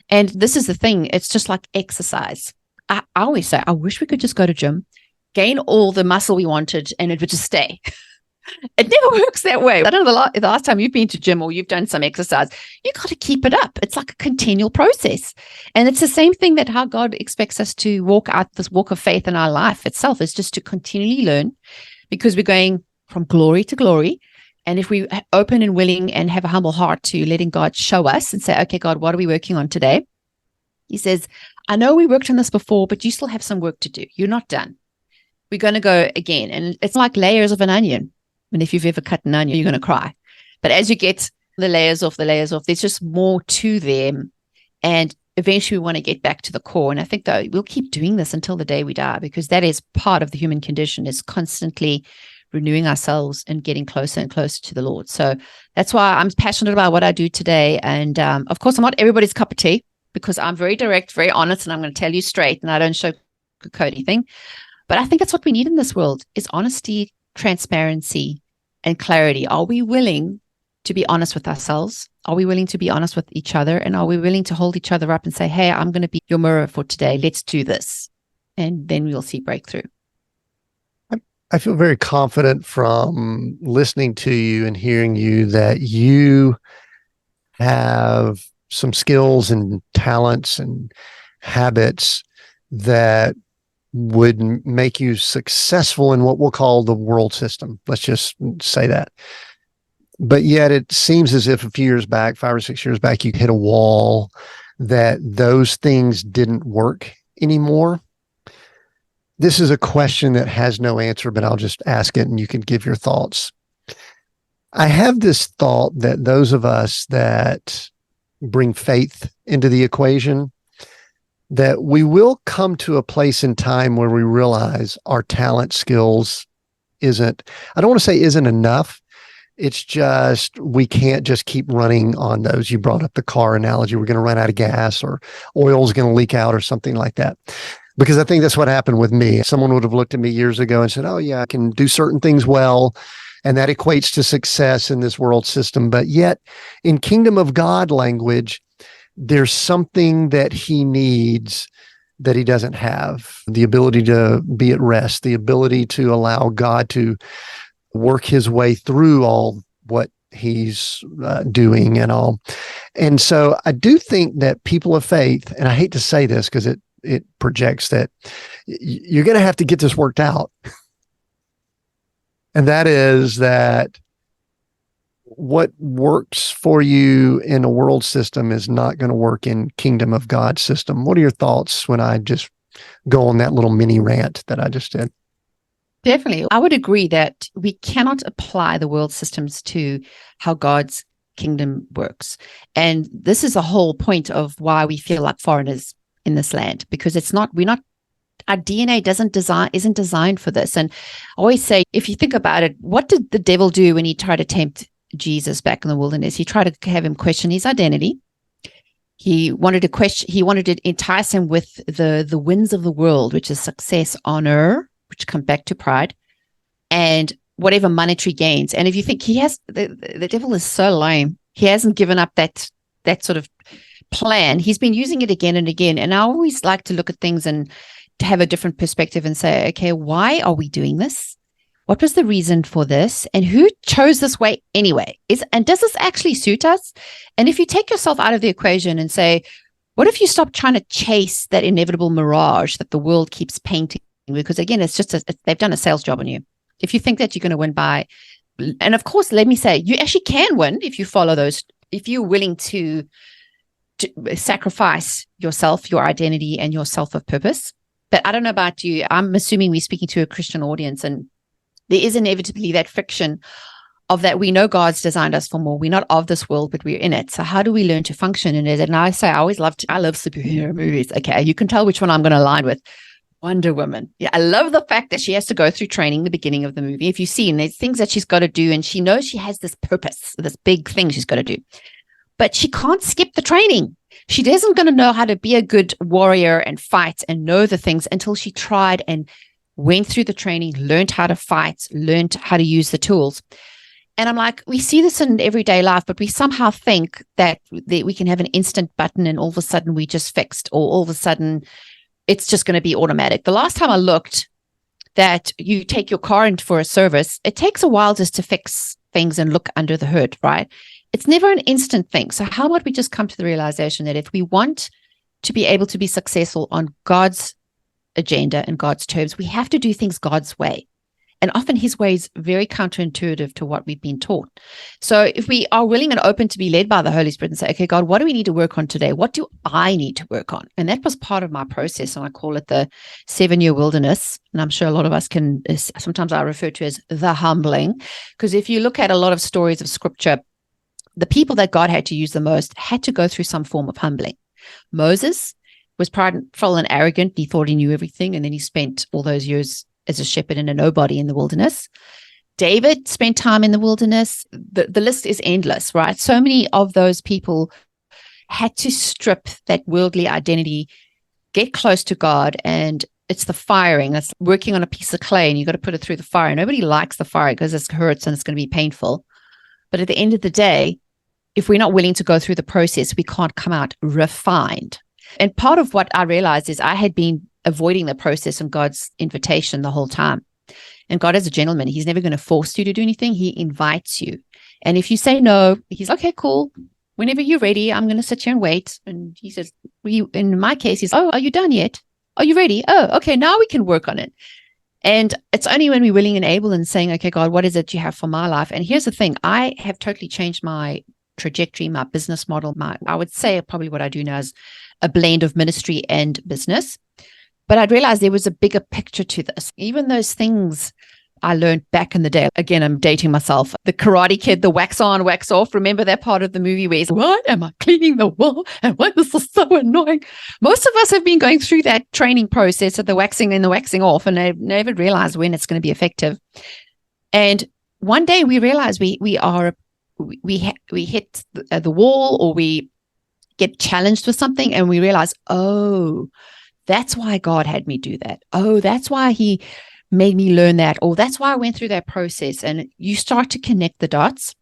And this is the thing. It's just like exercise. I always say, I wish we could just go to gym, gain all the muscle we wanted, and it would just stay. It never works that way. I don't know the last time you've been to gym or you've done some exercise, you got to keep it up. It's like a continual process. And it's the same thing that how God expects us to walk out this walk of faith in our life itself, is just to continually learn, because we're going from glory to glory. And if we open and willing and have a humble heart to letting God show us and say, okay, God, what are we working on today? He says, I know we worked on this before, but you still have some work to do. You're not done. We're going to go again. And it's like layers of an onion. And if you've ever cut an onion, you're going to cry. But as you get the layers off, there's just more to them. And eventually we want to get back to the core. And I think that we'll keep doing this until the day we die, because that is part of the human condition, is constantly renewing ourselves and getting closer and closer to the Lord. So that's why I'm passionate about what I do today. And of course, I'm not everybody's cup of tea, because I'm very direct, very honest, and I'm going to tell you straight, and I don't sugarcoat anything. But I think that's what we need in this world, is honesty, transparency, and clarity. Are we willing to be honest with ourselves? Are we willing to be honest with each other? And are we willing to hold each other up and say, hey, I'm going to be your mirror for today. Let's do this. And then we'll see breakthrough. I feel very confident from listening to you and hearing you that you have some skills and talents and habits that would make you successful in what we'll call the world system. Let's just say that. But yet it seems as if a few years back, 5 or 6 years back, you hit a wall that those things didn't work anymore. This is a question that has no answer, but I'll just ask it and you can give your thoughts. I have this thought that those of us that bring faith into the equation, that we will come to a place in time where we realize our talent, skills I don't want to say isn't enough. It's just, we can't just keep running on those. You brought up the car analogy. We're going to run out of gas, or oil's going to leak out, or something like that. Because I think that's what happened with me. Someone would have looked at me years ago and said, oh yeah, I can do certain things well, and that equates to success in this world system. But yet in kingdom of God language, there's something that he needs that he doesn't have. The ability to be at rest, the ability to allow God to work his way through all what he's doing and all. And so I do think that people of faith, and I hate to say this because it projects that you're going to have to get this worked out. And that is that what works for you in a world system is not going to work in kingdom of God system. What are your thoughts when I just go on that little mini rant that I just did? Definitely. I would agree that we cannot apply the world systems to how God's kingdom works. And this is the whole point of why we feel like foreigners in this land, because our DNA isn't designed for this. And I always say, if you think about it, what did the devil do when he tried to tempt Jesus back in the wilderness? He tried to have him question his identity. He wanted to entice him with the winds of the world, which is success, honor, which come back to pride, and whatever monetary gains. And if you think the devil is so lame, he hasn't given up that sort of plan. He's been using it again and again. And I always like to look at things and to have a different perspective and say, okay, why are we doing this? What was the reason for this? And who chose this way anyway? And does this actually suit us? And if you take yourself out of the equation and say, what if you stop trying to chase that inevitable mirage that the world keeps painting? Because again, it's just they've done a sales job on you. If you think that you're going to win by, and of course, let me say, you actually can win if you follow those, if you're willing to sacrifice yourself, your identity, and your self of purpose. But I don't know about you. I'm assuming we're speaking to a Christian audience, and there is inevitably that friction of that. We know God's designed us for more. We're not of this world, but we're in it. So how do we learn to function in it? And I say, I love superhero movies. Okay, you can tell which one I'm going to align with. Wonder Woman. Yeah, I love the fact that she has to go through training in the beginning of the movie. If you've seen, there's things that she's got to do, and she knows she has this purpose, this big thing she's got to do. But she can't skip the training. She isn't going to know how to be a good warrior and fight and know the things until she tried and went through the training, learned how to fight, learned how to use the tools. And I'm like, we see this in everyday life, but we somehow think that we can have an instant button and all of a sudden we just fixed, or all of a sudden it's just going to be automatic. The last time I looked, that you take your car in for a service, it takes a while just to fix things and look under the hood, right? It's never an instant thing. So how about we just come to the realization that if we want to be able to be successful on God's agenda and God's terms, we have to do things God's way. And often his way is very counterintuitive to what we've been taught. So if we are willing and open to be led by the Holy Spirit and say, okay, God, what do we need to work on today? What do I need to work on? And that was part of my process. And I call it the 7-year wilderness. And I'm sure a lot of us can, sometimes I refer to as the humbling. Because if you look at a lot of stories of scripture, the people that God had to use the most had to go through some form of humbling. Moses was prideful and arrogant. He thought he knew everything. And then he spent all those years as a shepherd and a nobody in the wilderness. David spent time in the wilderness. The list is endless, right? So many of those people had to strip that worldly identity, get close to God, and it's the firing. That's working on a piece of clay, and you got to put it through the fire. Nobody likes the fire because it hurts and it's going to be painful. But at the end of the day, if we're not willing to go through the process, we can't come out refined. And part of what I realized is I had been avoiding the process and God's invitation the whole time. And God is a gentleman. He's never going to force you to do anything. He invites you. And if you say no, he's okay, cool. Whenever you're ready, I'm going to sit here and wait. And he says, in my case, he's, oh, are you done yet? Are you ready? Oh, okay. Now we can work on it. And it's only when we're willing and able and saying, okay, God, what is it you have for my life? And here's the thing. I have totally changed my trajectory, my business model. I would say probably what I do now is a blend of ministry and business. But I'd realized there was a bigger picture to this. Even those things I learned back in the day. Again, I'm dating myself. The Karate Kid, the wax on, wax off. Remember that part of the movie where he's, why am I cleaning the wall? And why this is so annoying? Most of us have been going through that training process of the waxing and the waxing off, and they've never realized when it's going to be effective. And one day we realize we hit the wall, or we get challenged with something, and we realize, oh, that's why God had me do that. Oh, that's why he made me learn that, or that's why I went through that process. And you start to connect the dots.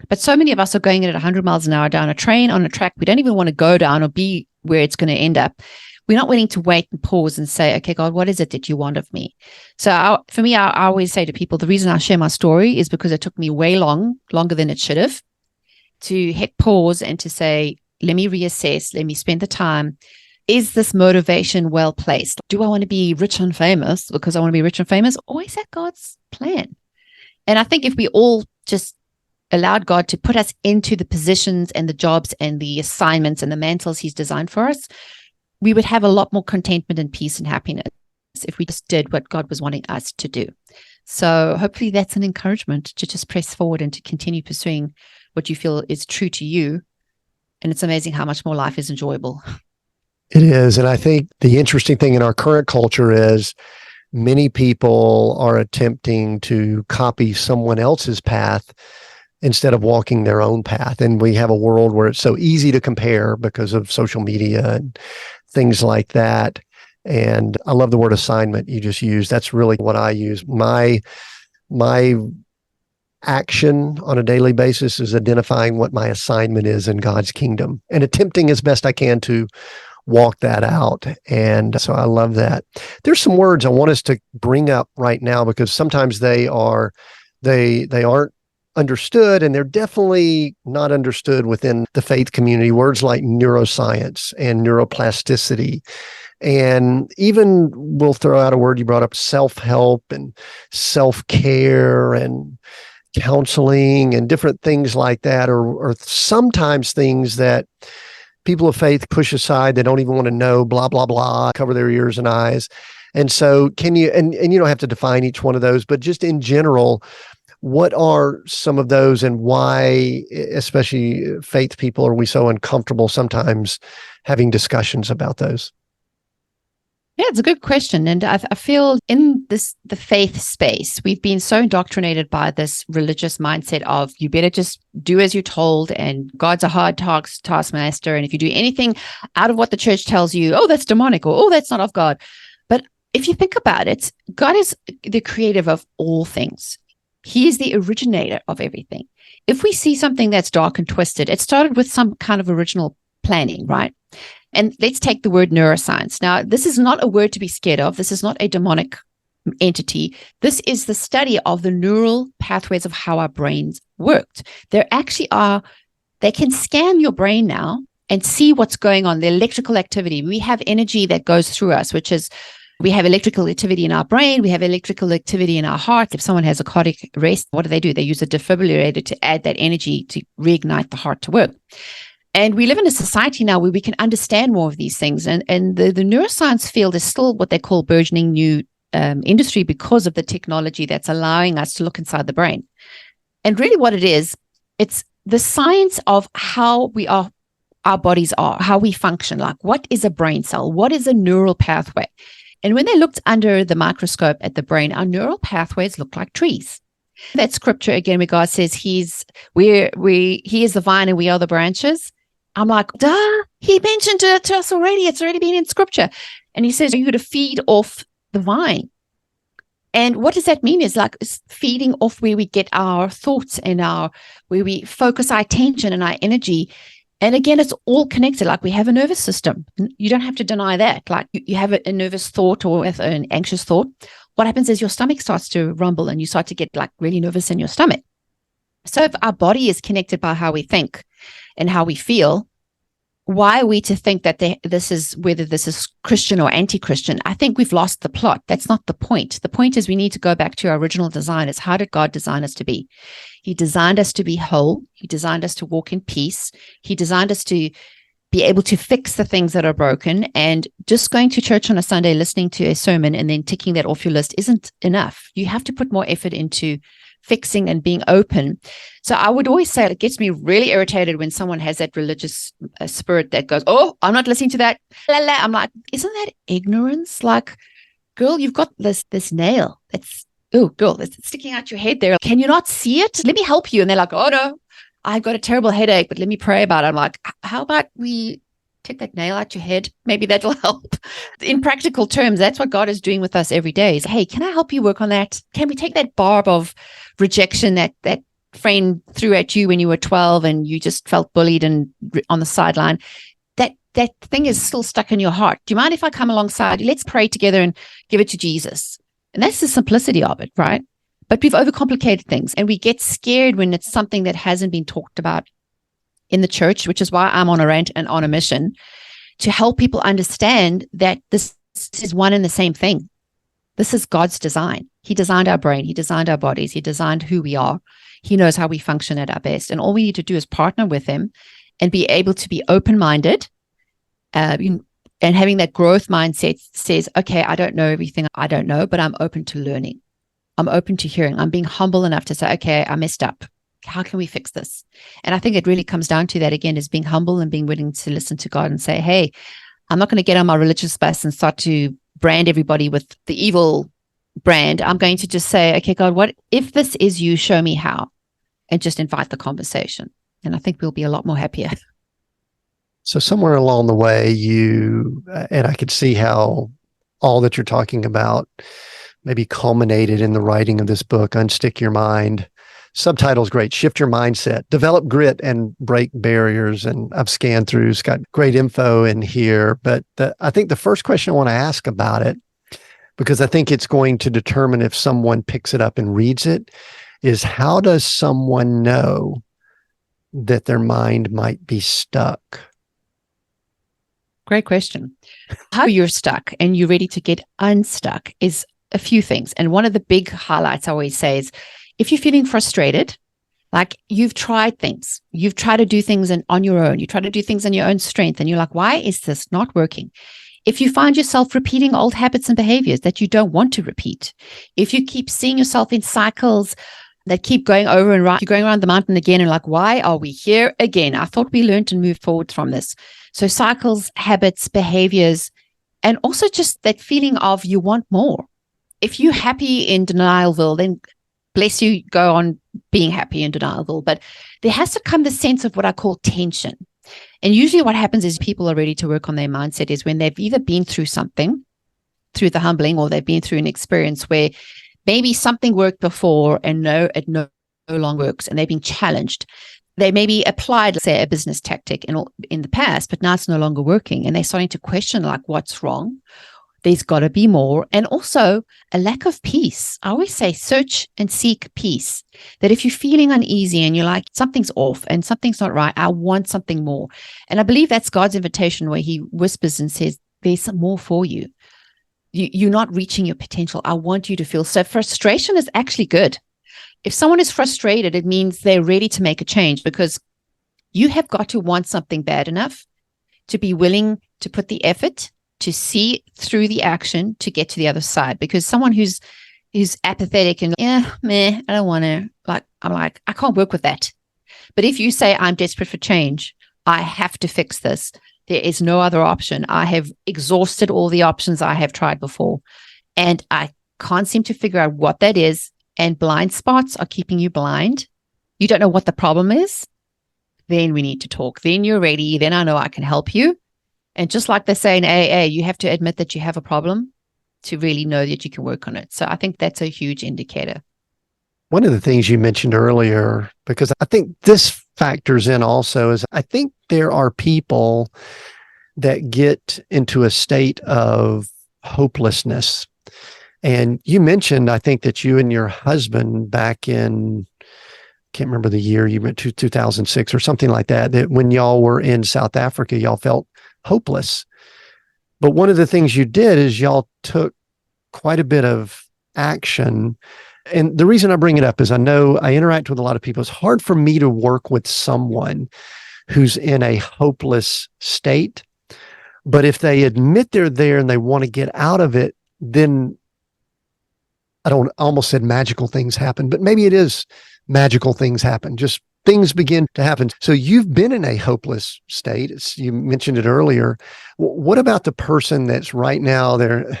But so many of us are going at 100 miles an hour down a train, on a track we don't even want to go down or be where it's going to end up. We're not willing to wait and pause and say, okay, God, what is it that you want of me? So for me, I always say to people, the reason I share my story is because it took me way longer than it should have, to hit pause and to say, let me reassess, let me spend the time. Is this motivation well placed? Do I want to be rich and famous because I want to be rich and famous? Or is that God's plan? And I think if we all just allowed God to put us into the positions and the jobs and the assignments and the mantles he's designed for us, we would have a lot more contentment and peace and happiness if we just did what God was wanting us to do. So hopefully that's an encouragement to just press forward and to continue pursuing what you feel is true to you. And it's amazing how much more life is enjoyable. It is. And I think the interesting thing in our current culture is many people are attempting to copy someone else's path instead of walking their own path. And we have a world where it's so easy to compare because of social media and things like that. And I love the word assignment you just used. That's really what I use. My action on a daily basis is identifying what my assignment is in God's kingdom and attempting as best I can to walk that out. And so I love that. There's some words I want us to bring up right now because sometimes they aren't understood, and they're definitely not understood within the faith community. Words like neuroscience and neuroplasticity. And even we'll throw out a word you brought up, self-help and self-care and counseling and different things like that, or sometimes things that people of faith push aside. They don't even want to know, blah, blah, blah, cover their ears and eyes. And so can you, and you don't have to define each one of those, but just in general, what are some of those and why, especially faith people, are we so uncomfortable sometimes having discussions about those? Yeah, it's a good question. And I feel in the faith space, we've been so indoctrinated by this religious mindset of you better just do as you're told, and God's a hard taskmaster. And if you do anything out of what the church tells you, oh, that's demonic, or oh, that's not of God. But if you think about it, God is the creator of all things. He is the originator of everything. If we see something that's dark and twisted, it started with some kind of original planning, right? And let's take the word neuroscience. Now, this is not a word to be scared of. This is not a demonic entity. This is the study of the neural pathways of how our brains worked. There actually are, they can scan your brain now and see what's going on, the electrical activity. We have energy that goes through us, which is, we have electrical activity in our brain. We have electrical activity in our heart. If someone has a cardiac arrest, what do? They use a defibrillator to add that energy to reignite the heart to work. And we live in a society now where we can understand more of these things. And the neuroscience field is still what they call burgeoning new industry because of the technology that's allowing us to look inside the brain. And really what it is, it's the science of how our bodies are, how we function. Like, what is a brain cell? What is a neural pathway? And when they looked under the microscope at the brain, our neural pathways look like trees. That scripture again, where God says he is the vine and we are the branches. I'm like, duh, he mentioned it to us already. It's already been in scripture. And he says, are you to feed off the vine? And what does that mean? Is like feeding off where we get our thoughts and where we focus our attention and our energy. And again, it's all connected. Like, we have a nervous system. You don't have to deny that. Like, you have a nervous thought or an anxious thought. What happens is your stomach starts to rumble and you start to get like really nervous in your stomach. So if our body is connected by how we think and how we feel, why are we to think that whether this is Christian or anti-Christian? I think we've lost the plot. That's not the point. The point is we need to go back to our original design. Is how did God design us to be? He designed us to be whole. He designed us to walk in peace. He designed us to be able to fix the things that are broken. And just going to church on a Sunday, listening to a sermon and then ticking that off your list isn't enough. You have to put more effort into fixing and being open. So I would always say it gets me really irritated when someone has that religious spirit that goes, oh, I'm not listening to that. La, la. I'm like, isn't that ignorance? Like, girl, you've got this nail. Girl, it's sticking out your head there. Can you not see it? Let me help you. And they're like, oh no, I've got a terrible headache, but let me pray about it. I'm like, how about we take that nail out your head? Maybe that'll help. In practical terms, that's what God is doing with us every day. Is, hey, can I help you work on that? Can we take that barb of rejection that friend threw at you when you were 12 and you just felt bullied and on the sideline? That thing is still stuck in your heart. Do you mind if I come alongside you? Let's pray together and give it to Jesus. And that's the simplicity of it, right? But we've overcomplicated things and we get scared when it's something that hasn't been talked about in the church, which is why I'm on a rant and on a mission to help people understand that this is one and the same thing. This is God's design. He designed our brain. He designed our bodies. He designed who we are. He knows how we function at our best. And all we need to do is partner with him and be able to be open-minded and having that growth mindset says, okay, I don't know everything I don't know, but I'm open to learning. I'm open to hearing. I'm being humble enough to say, okay, I messed up. How can we fix this? And I think it really comes down to that again, is being humble and being willing to listen to God and say, hey, I'm not going to get on my religious bus and start to brand everybody with the evil brand. I'm going to just say, okay, God, what if this is you? Show me how, and just invite the conversation. And I think we'll be a lot more happier. So somewhere along the way, and I could see how all that you're talking about maybe culminated in the writing of this book, Unstick Your Mind. Subtitle's great. Shift your mindset, develop grit and break barriers. And I've scanned through, it's got great info in here. But I think the first question I want to ask about it, because I think it's going to determine if someone picks it up and reads it, is how does someone know that their mind might be stuck? Great question. How you're stuck and you're ready to get unstuck is a few things. And one of the big highlights I always say is, if you're feeling frustrated, like you've tried things, you've tried to do things on your own, you try to do things on your own strength, and you're like, why is this not working? If you find yourself repeating old habits and behaviors that you don't want to repeat, if you keep seeing yourself in cycles that keep going over and right, you're going around the mountain again and like, why are we here again? I thought we learned and moved forward from this. So cycles, habits, behaviors, and also just that feeling of you want more. If you're happy in Denialville, then bless you, go on being happy in Denialville. But there has to come the sense of what I call tension. And usually what happens is people are ready to work on their mindset is when they've either been through something, through the humbling, or they've been through an experience where maybe something worked before and it no longer works, and they've been challenged. They maybe applied, let's say, a business tactic in the past, but now it's no longer working. And they're starting to question, like, what's wrong? There's got to be more. And also a lack of peace. I always say search and seek peace. That if you're feeling uneasy and you're like, something's off and something's not right, I want something more. And I believe that's God's invitation where he whispers and says, there's some more for you. You're not reaching your potential. I want you to feel. So frustration is actually good. If someone is frustrated, it means they're ready to make a change, because you have got to want something bad enough to be willing to put the effort to see through the action to get to the other side. Because someone who's apathetic and I don't want to, I'm like, I can't work with that. But if you say, I'm desperate for change, I have to fix this, there is no other option. I have exhausted all the options I have tried before, and I can't seem to figure out what that is. And blind spots are keeping you blind. You don't know what the problem is. Then we need to talk. Then you're ready. Then I know I can help you. And just like they say in AA, you have to admit that you have a problem to really know that you can work on it. So I think that's a huge indicator. One of the things you mentioned earlier, because I think this factors in also, is I think there are people that get into a state of hopelessness. And you mentioned, I think, that you and your husband back in can't remember the year you went to, 2006 or something like that, that when y'all were in South Africa, y'all felt hopeless. But one of the things you did is y'all took quite a bit of action. And the reason I bring it up is I know I interact with a lot of people. It's hard for me to work with someone who's in a hopeless state. But if they admit they're there and they want to get out of it, then I almost said magical things happen, but maybe it is magical things happen. Just things begin to happen. So you've been in a hopeless state. You mentioned it earlier. What about the person that's right now there?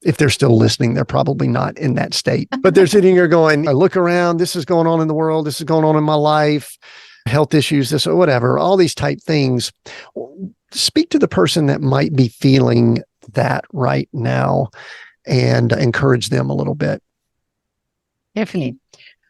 If they're still listening, they're probably not in that state, but they're sitting here going, I look around, this is going on in the world. This is going on in my life, health issues, this or whatever, all these type things. Speak to the person that might be feeling that right now and encourage them a little bit. Definitely.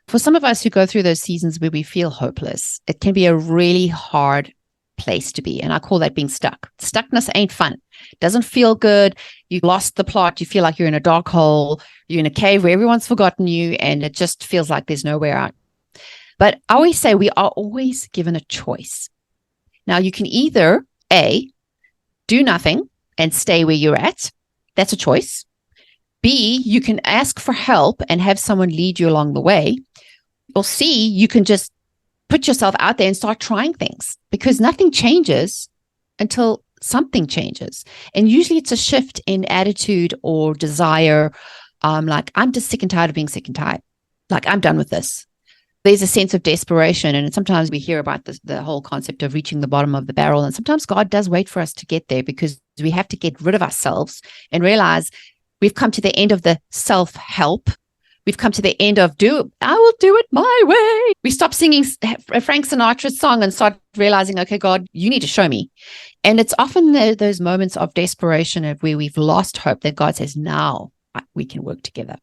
For some of us who go through those seasons where we feel hopeless, it can be a really hard place to be. And I call that being stuck. Stuckness ain't fun. It doesn't feel good. You lost the plot. You feel like you're in a dark hole. You're in a cave where everyone's forgotten you, and it just feels like there's nowhere out. But I always say we are always given a choice. Now, you can either, A, do nothing and stay where you're at. That's a choice. B, you can ask for help and have someone lead you along the way. Or C, you can just put yourself out there and start trying things, because nothing changes until something changes. And usually it's a shift in attitude or desire. Like, I'm just sick and tired of being sick and tired. Like, I'm done with this. There's a sense of desperation. And sometimes we hear about the whole concept of reaching the bottom of the barrel. And sometimes God does wait for us to get there, because we have to get rid of ourselves and realize we've come to the end of the self-help. We've come to the end of I will do it my way. We stop singing Frank Sinatra's song and start realizing, okay, God, you need to show me. And it's often those moments of desperation of where we've lost hope that God says, now we can work together.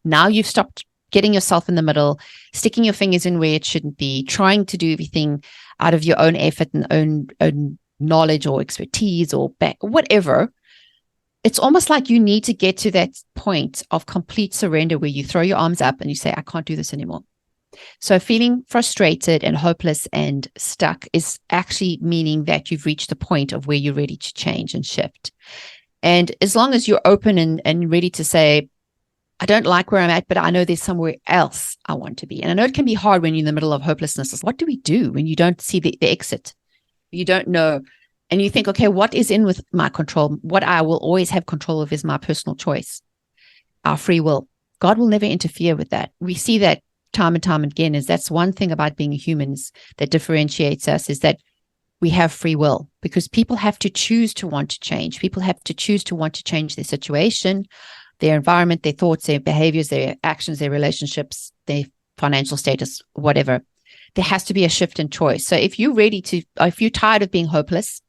Now you've stopped getting yourself in the middle, sticking your fingers in where it shouldn't be, trying to do everything out of your own effort and own knowledge or expertise or whatever. It's almost like you need to get to that point of complete surrender where you throw your arms up and you say, I can't do this anymore. So feeling frustrated and hopeless and stuck is actually meaning that you've reached the point of where you're ready to change and shift. And as long as you're open and ready to say, I don't like where I'm at, but I know there's somewhere else I want to be. And I know it can be hard when you're in the middle of hopelessness. What do we do when you don't see the exit? You don't know. And you think, okay, what is in with my control? What I will always have control of is my personal choice, our free will. God will never interfere with that. We see that time and time again. Is that's one thing about being humans that differentiates us, is that we have free will, because people have to choose to want to change. People have to choose to want to change their situation, their environment, their thoughts, their behaviors, their actions, their relationships, their financial status, whatever. There has to be a shift in choice. So if you're ready to, if you're tired of being hopeless,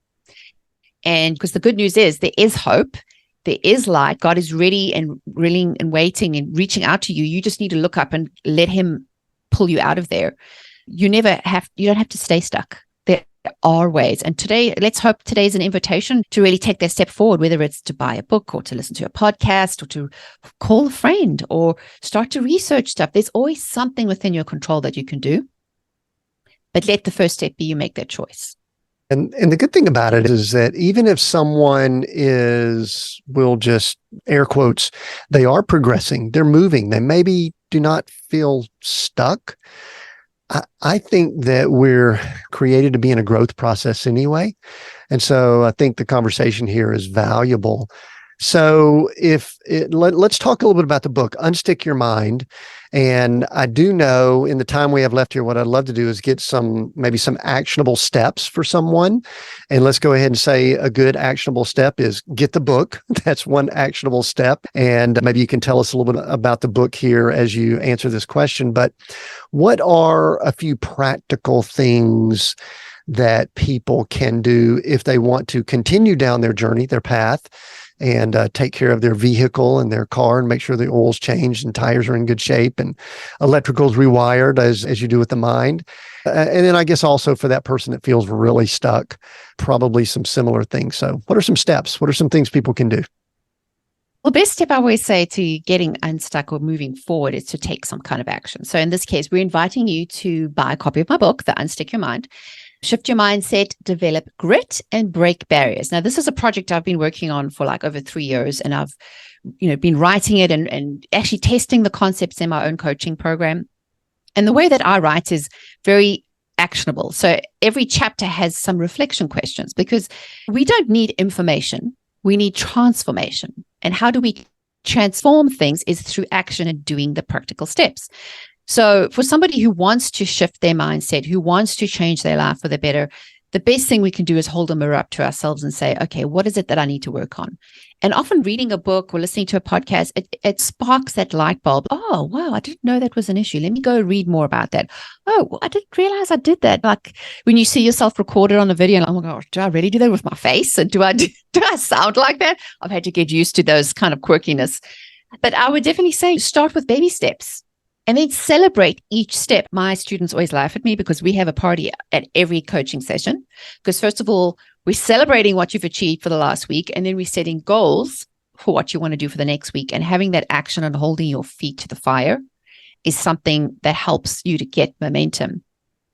and because the good news is there is hope, there is light. God is ready and willing and waiting and reaching out to you. You just need to look up and let him pull you out of there. You don't have to stay stuck. There are ways. And today, let's hope today is an invitation to really take that step forward, whether it's to buy a book or to listen to a podcast or to call a friend or start to research stuff. There's always something within your control that you can do. But let the first step be you make that choice. And the good thing about it is that even if someone we'll just air quotes, they are progressing, they're moving, they maybe do not feel stuck. I think that we're created to be in a growth process anyway. And so I think the conversation here is valuable. So let's talk a little bit about the book, Unstick Your Mind. And I do know in the time we have left here, what I'd love to do is get maybe some actionable steps for someone. And let's go ahead and say a good actionable step is get the book. That's one actionable step. And maybe you can tell us a little bit about the book here as you answer this question. But what are a few practical things that people can do if they want to continue down their journey, their path, and take care of their vehicle and their car and make sure the oil's changed and tires are in good shape and electrical's rewired as you do with the mind. And then I guess also for that person that feels really stuck, probably some similar things. So what are some steps? What are some things people can do? The best step I always say to getting unstuck or moving forward is to take some kind of action. So in this case, we're inviting you to buy a copy of my book, The Unstick Your Mind, Shift Your Mindset, Develop Grit, and Break Barriers. Now, this is a project I've been working on for like over 3 years, and I've been writing it and actually testing the concepts in my own coaching program. And the way that I write is very actionable. So every chapter has some reflection questions because we don't need information. We need transformation. And how do we transform things is through action and doing the practical steps. So for somebody who wants to shift their mindset, who wants to change their life for the better, the best thing we can do is hold a mirror up to ourselves and say, okay, what is it that I need to work on? And often reading a book or listening to a podcast, it sparks that light bulb. Oh, wow, I didn't know that was an issue. Let me go read more about that. Oh, well, I didn't realize I did that. Like when you see yourself recorded on a video, and oh my gosh, do I really do that with my face? And do I sound like that? I've had to get used to those kind of quirkiness. But I would definitely say start with baby steps. And then celebrate each step. My students always laugh at me because we have a party at every coaching session. Because first of all, we're celebrating what you've achieved for the last week. And then we're setting goals for what you want to do for the next week. And having that action and holding your feet to the fire is something that helps you to get momentum.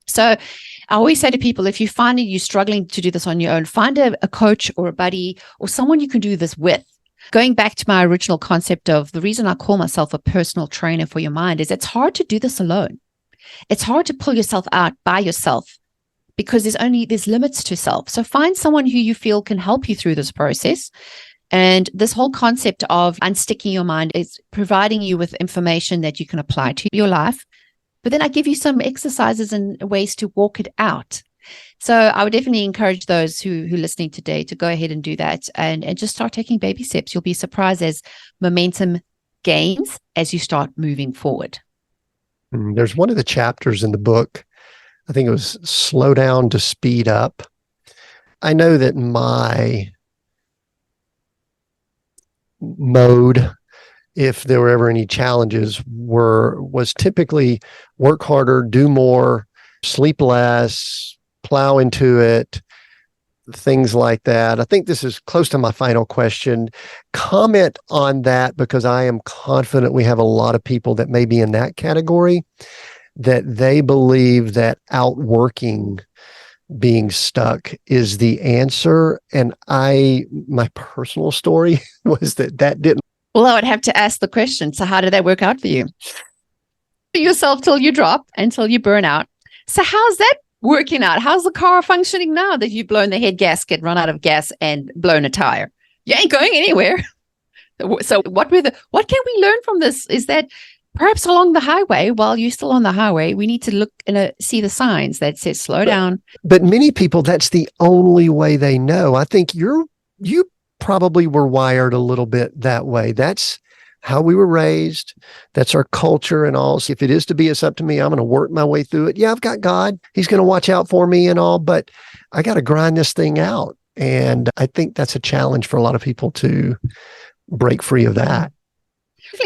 So I always say to people, if you find that you're struggling to do this on your own, find a coach or a buddy or someone you can do this with. Going back to my original concept of the reason I call myself a personal trainer for your mind is it's hard to do this alone. It's hard to pull yourself out by yourself because there's limits to self. So find someone who you feel can help you through this process. And this whole concept of unsticking your mind is providing you with information that you can apply to your life. But then I give you some exercises and ways to walk it out. So I would definitely encourage those who are listening today to go ahead and do that and just start taking baby steps. You'll be surprised as momentum gains as you start moving forward. There's one of the chapters in the book, I think it was Slow Down to Speed Up. I know that my mode, if there were ever any challenges, was typically work harder, do more, sleep less, plow into it, things like that. I think this is close to my final question. Comment on that because I am confident we have a lot of people that may be in that category, that they believe that outworking being stuck is the answer. And my personal story was that didn't. Well, I would have to ask the question. So how did that work out for you? Yourself till you drop, until you burn out. So how's that working out? How's the car functioning now that you've blown the head gasket, run out of gas, and blown a tire? You ain't going anywhere. So what can we learn from this is that perhaps along the highway, while you're still on the highway, we need to look and see the signs that says slow down. But many people, that's the only way they know. I think you probably were wired a little bit that way. That's how we were raised. That's our culture and all. So if it is to be, it's up to me. I'm going to work my way through it. Yeah, I've got God. He's going to watch out for me and all, but I got to grind this thing out. And I think that's a challenge for a lot of people to break free of that.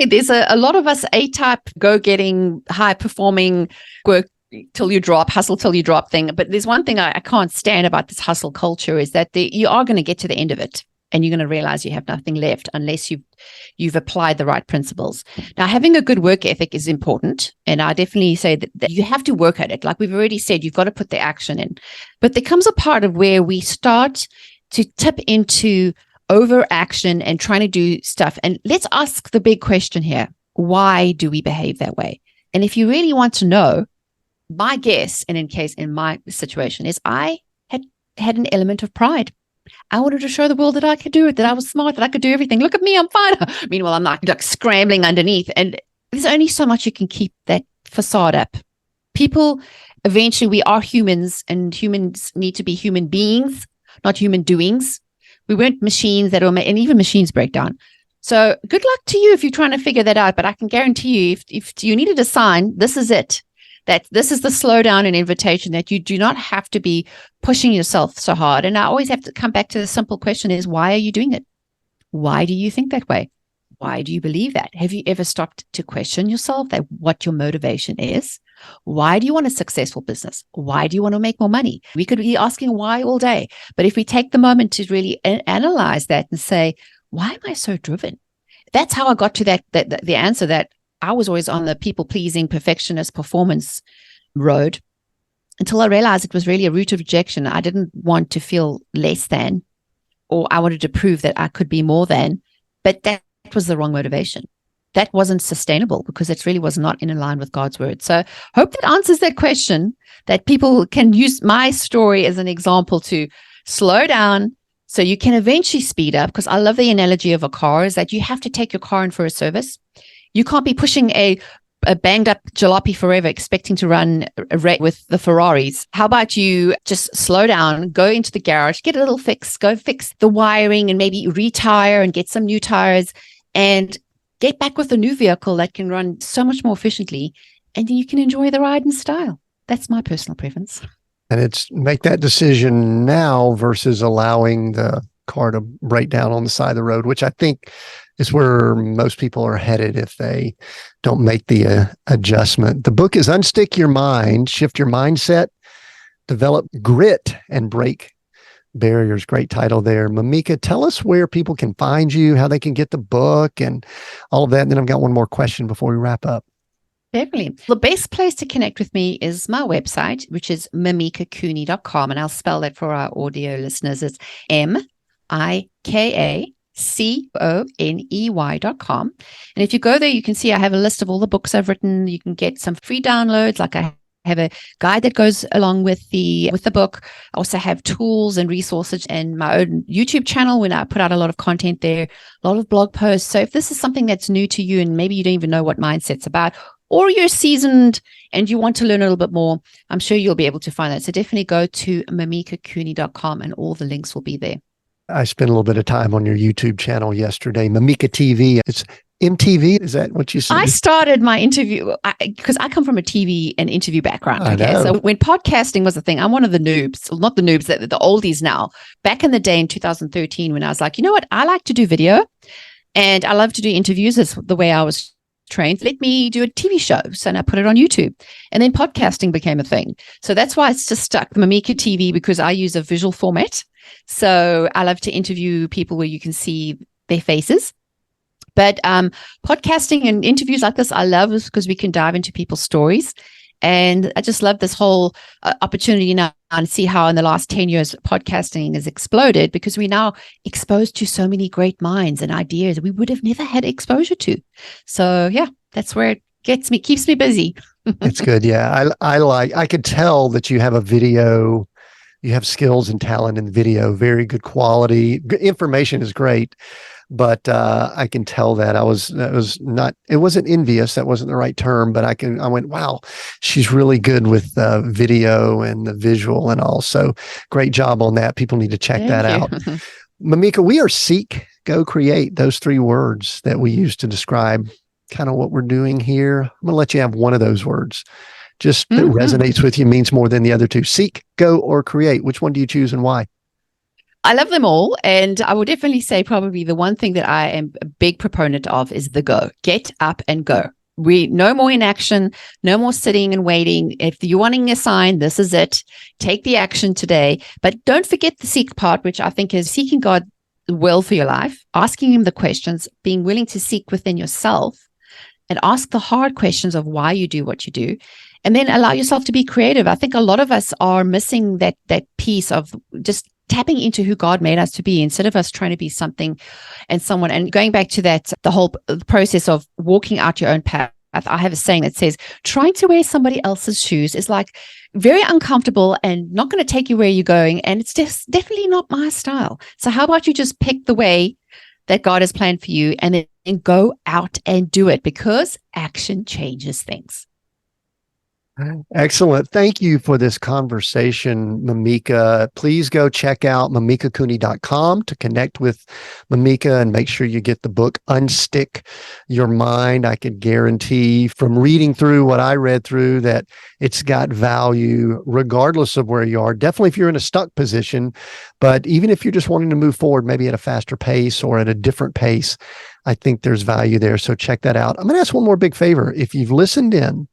There's a lot of us A-type, go-getting, high-performing, work till you drop, hustle till you drop thing. But there's one thing I can't stand about this hustle culture is that you are going to get to the end of it. And you're going to realize you have nothing left unless you've applied the right principles. Now, having a good work ethic is important. And I definitely say that you have to work at it. Like we've already said, you've got to put the action in. But there comes a part of where we start to tip into overaction and trying to do stuff. And let's ask the big question here. Why do we behave that way? And if you really want to know, my guess, and in my situation, is I had an element of pride. I wanted to show the world that I could do it, that I was smart, that I could do everything. Look at me, I'm fine. Meanwhile, I'm not like scrambling underneath. And there's only so much you can keep that facade up. People, eventually, we are humans, and humans need to be human beings, not human doings. We weren't machines and even machines break down. So good luck to you if you're trying to figure that out. But I can guarantee you, if you needed a sign, this is it. That this is the slowdown and invitation that you do not have to be pushing yourself so hard. And I always have to come back to the simple question is, why are you doing it? Why do you think that way? Why do you believe that? Have you ever stopped to question yourself that what your motivation is? Why do you want a successful business? Why do you want to make more money? We could be asking why all day. But if we take the moment to really analyze that and say, why am I so driven? that's how I got to the answer that I was always on the people-pleasing, perfectionist, performance road until I realized it was really a root of rejection. I didn't want to feel less than, or I wanted to prove that I could be more than, but that was the wrong motivation. That wasn't sustainable because it really was not in line with God's word. So hope that answers that question, that people can use my story as an example to slow down so you can eventually speed up. Because I love the analogy of a car is that you have to take your car in for a service. You can't be pushing a banged up jalopy forever, expecting to run a race with the Ferraris. How about you just slow down, go into the garage, get a little fix, go fix the wiring and maybe retire and get some new tires and get back with a new vehicle that can run so much more efficiently, and then you can enjoy the ride in style. That's my personal preference. And it's make that decision now versus allowing the car to break down on the side of the road, which I think is where most people are headed if they don't make the adjustment. The book is Unstick Your Mind, Shift Your Mindset, Develop Grit, and Break Barriers. Great title there. Mimika, tell us where people can find you, how they can get the book and all of that. And then I've got one more question before we wrap up. Definitely. The best place to connect with me is my website, which is mimikacooney.com. And I'll spell that for our audio listeners. It's MIKACONEY.com. And if you go there, you can see I have a list of all the books I've written. You can get some free downloads, like I have a guide that goes along with the book. I also have tools and resources and my own YouTube channel when I put out a lot of content there, a lot of blog posts. So if this is something that's new to you and maybe you don't even know what mindset's about, or you're seasoned and you want to learn a little bit more, I'm sure you'll be able to find that. So definitely go to mimikacooney.com and all the links will be there. I spent a little bit of time on your YouTube channel yesterday, Mimika TV. It's MTV. Is that what you said? I started my interview because I come from a TV and interview background. Okay, so when podcasting was a thing, I'm one of the noobs, well, not the noobs, the oldies now. Back in the day in 2013, when I was like, you know what, I like to do video and I love to do interviews. That's the way I was trained. Let me do a TV show. So I put it on YouTube. And then podcasting became a thing. So that's why it's just stuck, the Mimika TV, because I use a visual format. So I love to interview people where you can see their faces. But podcasting and interviews like this, I love this because we can dive into people's stories. And I just love this whole opportunity now and see how in the last 10 years podcasting has exploded because we're now exposed to so many great minds and ideas we would have never had exposure to. So yeah, that's where it gets me, keeps me busy. It's good. Yeah. I could tell that you have a video, you have skills and talent in video, very good quality. Information is great. But I can tell that it wasn't envious. That wasn't the right term, but I went, wow, she's really good with video and the visual and all. So great job on that. People need to check that out. Mimika, we are seek, go, create, those three words that we use to describe kind of what we're doing here. I'm going to let you have one of those words. Just that resonates with you, means more than the other two. Seek, go, or create. Which one do you choose and why? I love them all. And I would definitely say probably the one thing that I am a big proponent of is the go. Get up and go. No more inaction, no more sitting and waiting. If you're wanting a sign, this is it. Take the action today. But don't forget the seek part, which I think is seeking God's will for your life, asking him the questions, being willing to seek within yourself and ask the hard questions of why you do what you do. And then allow yourself to be creative. I think a lot of us are missing that piece of just tapping into who God made us to be instead of us trying to be something and someone. And going back to that, the whole process of walking out your own path. I have a saying that says, trying to wear somebody else's shoes is like very uncomfortable and not going to take you where you're going. And it's just definitely not my style. So how about you just pick the way that God has planned for you and then go out and do it, because action changes things. Excellent. Thank you for this conversation, Mimika. Please go check out mimikacooney.com to connect with Mimika and make sure you get the book Unstick Your Mind. I can guarantee from reading through what I read through that it's got value regardless of where you are. Definitely if you're in a stuck position, but even if you're just wanting to move forward, maybe at a faster pace or at a different pace, I think there's value there. So check that out. I'm going to ask one more big favor. If you've listened in,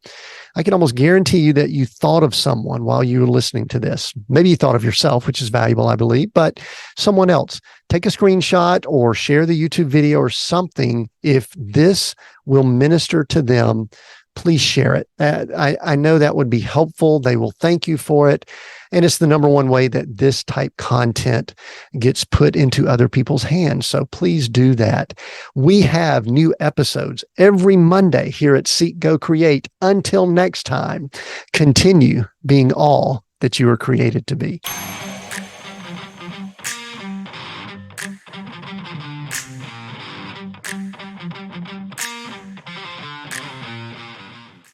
I can almost guarantee you that you thought of someone while you were listening to this. Maybe you thought of yourself, which is valuable, I believe, but someone else. Take a screenshot or share the YouTube video or something. If this will minister to them, please share it. I know that would be helpful. They will thank you for it. And it's the number one way that this type content gets put into other people's hands. So please do that. We have new episodes every Monday here at Seek, Go, Create. Until next time, continue being all that you were created to be.